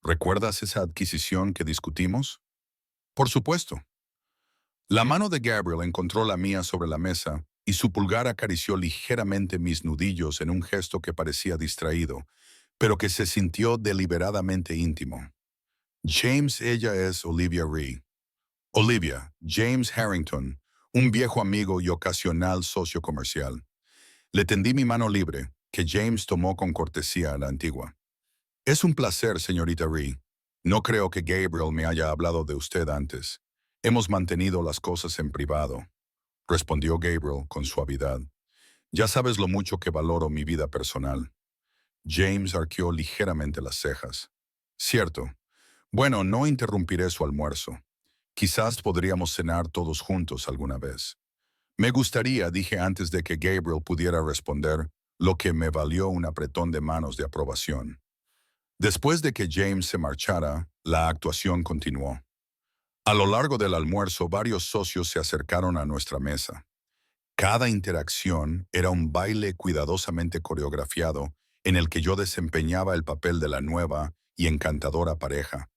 ¿Recuerdas esa adquisición que discutimos? Por supuesto. La mano de Gabriel encontró la mía sobre la mesa y su pulgar acarició ligeramente mis nudillos en un gesto que parecía distraído, pero que se sintió deliberadamente íntimo. James, ella es Olivia Ree. Olivia, James Harrington, un viejo amigo y ocasional socio comercial. Le tendí mi mano libre, que James tomó con cortesía a la antigua. Es un placer, señorita Ree. No creo que Gabriel me haya hablado de usted antes. Hemos mantenido las cosas en privado, respondió Gabriel con suavidad. Ya sabes lo mucho que valoro mi vida personal. James arqueó ligeramente las cejas. Cierto. Bueno, no interrumpiré su almuerzo. Quizás podríamos cenar todos juntos alguna vez. Me gustaría, dije antes de que Gabriel pudiera responder, lo que me valió un apretón de manos de aprobación. Después de que James se marchara, la actuación continuó. A lo largo del almuerzo, varios socios se acercaron a nuestra mesa. Cada interacción era un baile cuidadosamente coreografiado en el que yo desempeñaba el papel de la nueva y encantadora pareja,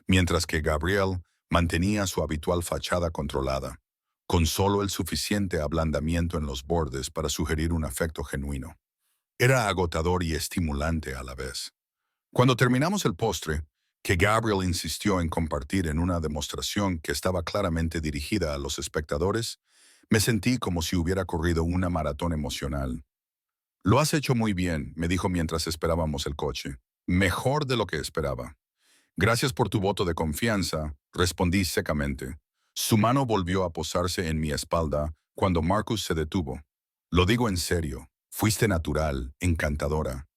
mientras que Gabriel mantenía su habitual fachada controlada, con solo el suficiente ablandamiento en los bordes para sugerir un afecto genuino. Era agotador y estimulante a la vez. Cuando terminamos el postre, que Gabriel insistió en compartir en una demostración que estaba claramente dirigida a los espectadores, me sentí como si hubiera corrido una maratón emocional. Lo has hecho muy bien, me dijo mientras esperábamos el coche. Mejor de lo que esperaba. Gracias por tu voto de confianza, respondí secamente. Su mano volvió a posarse en mi espalda cuando Marcus se detuvo. Lo digo en serio, fuiste natural, encantadora.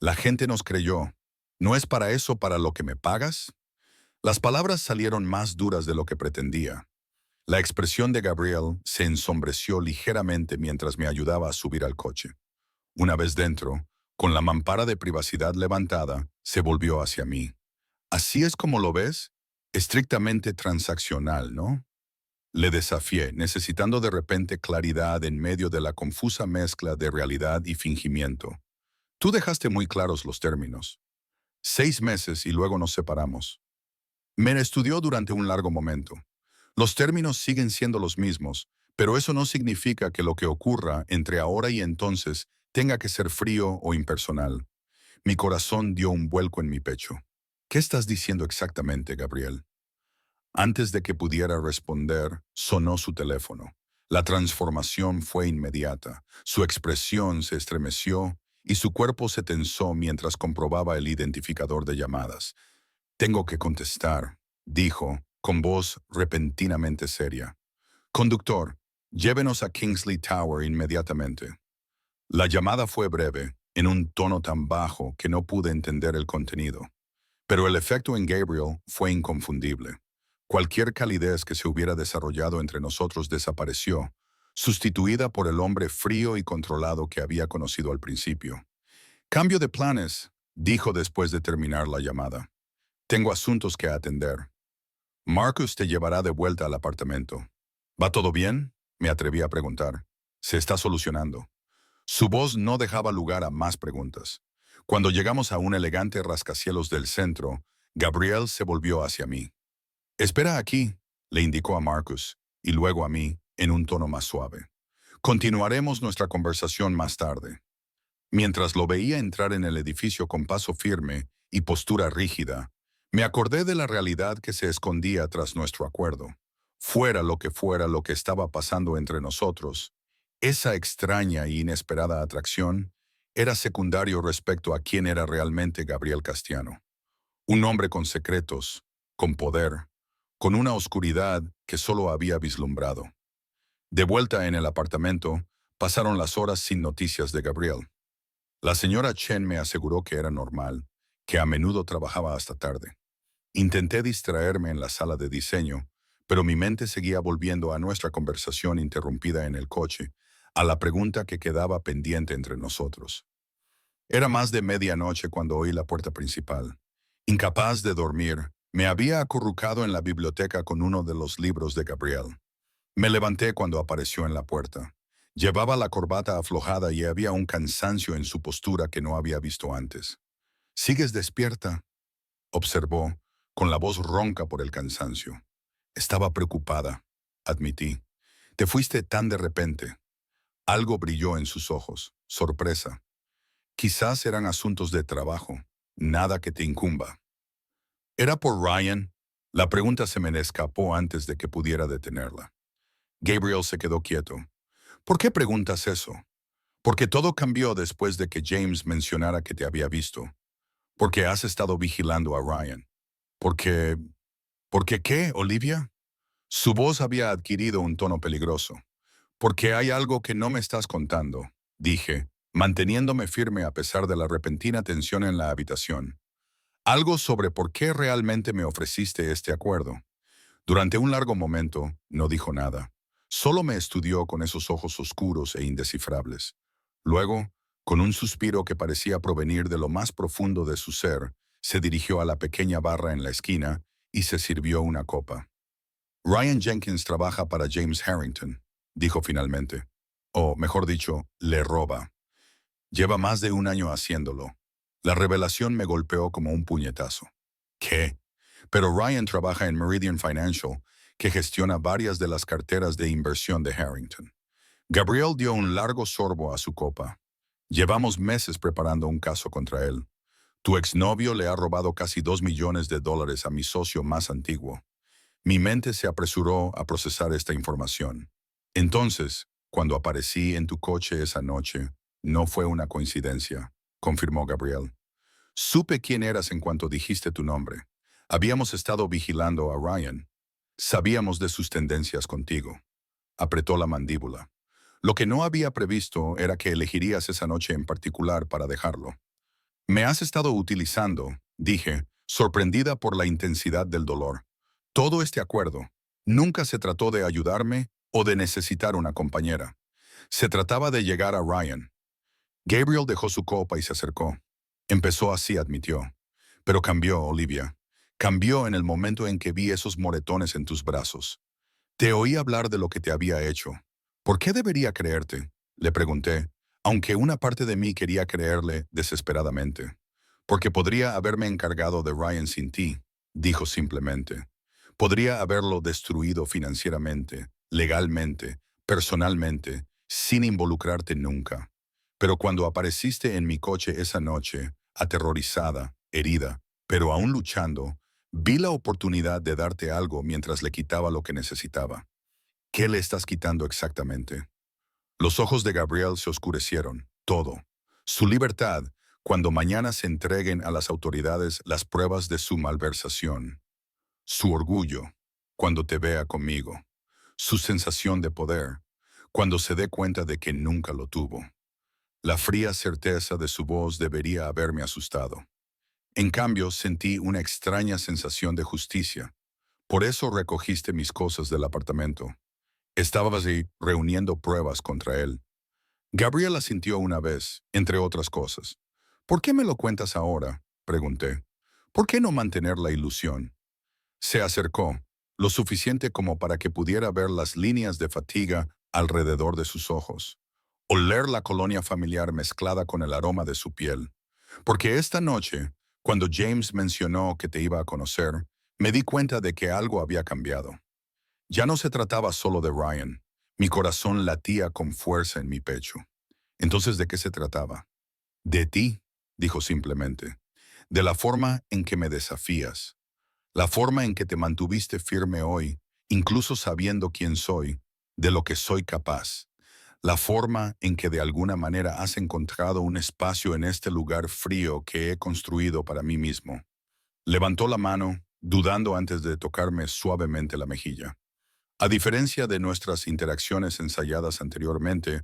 La gente nos creyó. ¿No es para eso para lo que me pagas? Las palabras salieron más duras de lo que pretendía. La expresión de Gabriel se ensombreció ligeramente mientras me ayudaba a subir al coche. Una vez dentro, con la mampara de privacidad levantada, se volvió hacia mí. ¿Así es como lo ves? Estrictamente transaccional, ¿no? Le desafié, necesitando de repente claridad en medio de la confusa mezcla de realidad y fingimiento. Tú dejaste muy claros los términos. 6 meses y luego nos separamos. Me estudió durante un largo momento. Los términos siguen siendo los mismos, pero eso no significa que lo que ocurra entre ahora y entonces tenga que ser frío o impersonal. Mi corazón dio un vuelco en mi pecho. ¿Qué estás diciendo exactamente, Gabriel? Antes de que pudiera responder, sonó su teléfono. La transformación fue inmediata. Su expresión se estremeció y su cuerpo se tensó mientras comprobaba el identificador de llamadas. Tengo que contestar, dijo, con voz repentinamente seria. Conductor, llévenos a Kingsley Tower inmediatamente. La llamada fue breve, en un tono tan bajo que no pude entender el contenido. Pero el efecto en Gabriel fue inconfundible. Cualquier calidez que se hubiera desarrollado entre nosotros desapareció, sustituida por el hombre frío y controlado que había conocido al principio. Cambio de planes, dijo después de terminar la llamada. Tengo asuntos que atender. Marcus te llevará de vuelta al apartamento. ¿Va todo bien? Me atreví a preguntar. Se está solucionando. Su voz no dejaba lugar a más preguntas. Cuando llegamos a un elegante rascacielos del centro, Gabriel se volvió hacia mí. Espera aquí, le indicó a Marcus, y luego a mí, en un tono más suave. Continuaremos nuestra conversación más tarde. Mientras lo veía entrar en el edificio con paso firme y postura rígida, me acordé de la realidad que se escondía tras nuestro acuerdo. Fuera lo que estaba pasando entre nosotros, esa extraña e inesperada atracción era secundario respecto a quién era realmente Gabriel Castiano. Un hombre con secretos, con poder, con una oscuridad que solo había vislumbrado. De vuelta en el apartamento, pasaron las horas sin noticias de Gabriel. La señora Chen me aseguró que era normal, que a menudo trabajaba hasta tarde. Intenté distraerme en la sala de diseño, pero mi mente seguía volviendo a nuestra conversación interrumpida en el coche, a la pregunta que quedaba pendiente entre nosotros. Era más de medianoche cuando oí la puerta principal. Incapaz de dormir, me había acurrucado en la biblioteca con uno de los libros de Gabriel. Me levanté cuando apareció en la puerta. Llevaba la corbata aflojada y había un cansancio en su postura que no había visto antes. ¿Sigues despierta?, observó, con la voz ronca por el cansancio. Estaba preocupada, admití. Te fuiste tan de repente. Algo brilló en sus ojos, sorpresa. Quizás eran asuntos de trabajo, nada que te incumba. ¿Era por Ryan? La pregunta se me escapó antes de que pudiera detenerla. Gabriel se quedó quieto. ¿Por qué preguntas eso? Porque todo cambió después de que James mencionara que te había visto. Porque has estado vigilando a Ryan. Porque... ¿Por qué qué, Olivia? Su voz había adquirido un tono peligroso. Porque hay algo que no me estás contando, dije, manteniéndome firme a pesar de la repentina tensión en la habitación. Algo sobre por qué realmente me ofreciste este acuerdo. Durante un largo momento, no dijo nada. Solo me estudió con esos ojos oscuros e indescifrables. Luego, con un suspiro que parecía provenir de lo más profundo de su ser, se dirigió a la pequeña barra en la esquina y se sirvió una copa. Ryan Jenkins trabaja para James Harrington, dijo finalmente. O, mejor dicho, le roba. Lleva más de un año haciéndolo. La revelación me golpeó como un puñetazo. ¿Qué? Pero Ryan trabaja en Meridian Financial, que gestiona varias de las carteras de inversión de Harrington. Gabriel dio un largo sorbo a su copa. Llevamos meses preparando un caso contra él. Tu exnovio le ha robado casi $2 millones a mi socio más antiguo. Mi mente se apresuró a procesar esta información. Entonces, cuando aparecí en tu coche esa noche, no fue una coincidencia, confirmó Gabriel. Supe quién eras en cuanto dijiste tu nombre. Habíamos estado vigilando a Ryan. Sabíamos de sus tendencias contigo. Apretó la mandíbula. Lo que no había previsto era que elegirías esa noche en particular para dejarlo. Me has estado utilizando, dije, sorprendida por la intensidad del dolor. Todo este acuerdo nunca se trató de ayudarme o de necesitar una compañera. Se trataba de llegar a Ryan. Gabriel dejó su copa y se acercó. Empezó así, admitió. Pero cambió, Olivia. Cambió en el momento en que vi esos moretones en tus brazos. Te oí hablar de lo que te había hecho. ¿Por qué debería creerte?, le pregunté, aunque una parte de mí quería creerle desesperadamente. Porque podría haberme encargado de Ryan sin ti, dijo simplemente. Podría haberlo destruido financieramente, legalmente, personalmente, sin involucrarte nunca. Pero cuando apareciste en mi coche esa noche, aterrorizada, herida, pero aún luchando, vi la oportunidad de darte algo mientras le quitaba lo que necesitaba. ¿Qué le estás quitando exactamente? Los ojos de Gabriel se oscurecieron, todo. Su libertad, cuando mañana se entreguen a las autoridades las pruebas de su malversación. Su orgullo, cuando te vea conmigo. Su sensación de poder, cuando se dé cuenta de que nunca lo tuvo. La fría certeza de su voz debería haberme asustado. En cambio, sentí una extraña sensación de justicia. Por eso recogiste mis cosas del apartamento. Estabas ahí reuniendo pruebas contra él. Gabriela sintió una vez, entre otras cosas. ¿Por qué me lo cuentas ahora? Pregunté. ¿Por qué no mantener la ilusión? Se acercó, lo suficiente como para que pudiera ver las líneas de fatiga alrededor de sus ojos, oler la colonia familiar mezclada con el aroma de su piel. Porque esta noche, cuando James mencionó que te iba a conocer, me di cuenta de que algo había cambiado. Ya no se trataba solo de Ryan. Mi corazón latía con fuerza en mi pecho. Entonces, ¿de qué se trataba? De ti, dijo simplemente. De la forma en que me desafías. La forma en que te mantuviste firme hoy, incluso sabiendo quién soy, de lo que soy capaz. La forma en que de alguna manera has encontrado un espacio en este lugar frío que he construido para mí mismo. Levantó la mano, dudando antes de tocarme suavemente la mejilla. A diferencia de nuestras interacciones ensayadas anteriormente,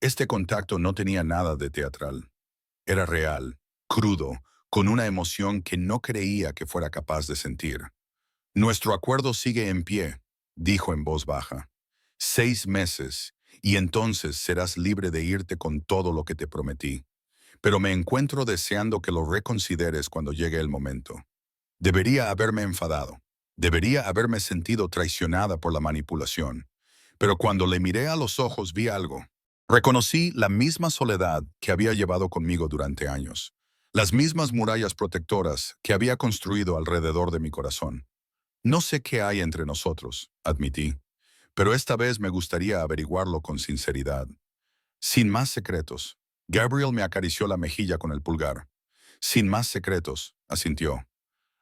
este contacto no tenía nada de teatral. Era real, crudo, con una emoción que no creía que fuera capaz de sentir. Nuestro acuerdo sigue en pie, dijo en voz baja. 6 meses, y entonces serás libre de irte con todo lo que te prometí. Pero me encuentro deseando que lo reconsideres cuando llegue el momento. Debería haberme enfadado. Debería haberme sentido traicionada por la manipulación. Pero cuando le miré a los ojos vi algo. Reconocí la misma soledad que había llevado conmigo durante años. Las mismas murallas protectoras que había construido alrededor de mi corazón. No sé qué hay entre nosotros, admití, pero esta vez me gustaría averiguarlo con sinceridad. Sin más secretos. Gabriel me acarició la mejilla con el pulgar. Sin más secretos, asintió.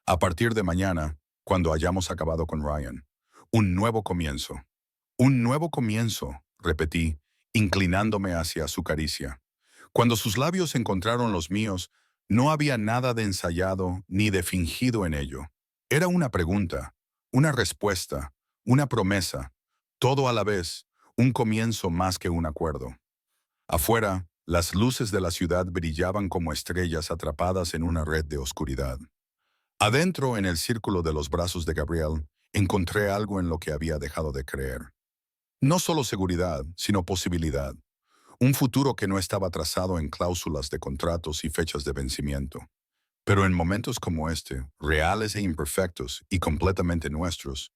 A partir de mañana, cuando hayamos acabado con Ryan. Un nuevo comienzo. Un nuevo comienzo, repetí, inclinándome hacia su caricia. Cuando sus labios encontraron los míos, no había nada de ensayado ni de fingido en ello. Era una pregunta, una respuesta, una promesa, todo a la vez, un comienzo más que un acuerdo. Afuera, las luces de la ciudad brillaban como estrellas atrapadas en una red de oscuridad. Adentro, en el círculo de los brazos de Gabriel, encontré algo en lo que había dejado de creer. No solo seguridad, sino posibilidad. Un futuro que no estaba trazado en cláusulas de contratos y fechas de vencimiento. Pero en momentos como este, reales e imperfectos y completamente nuestros,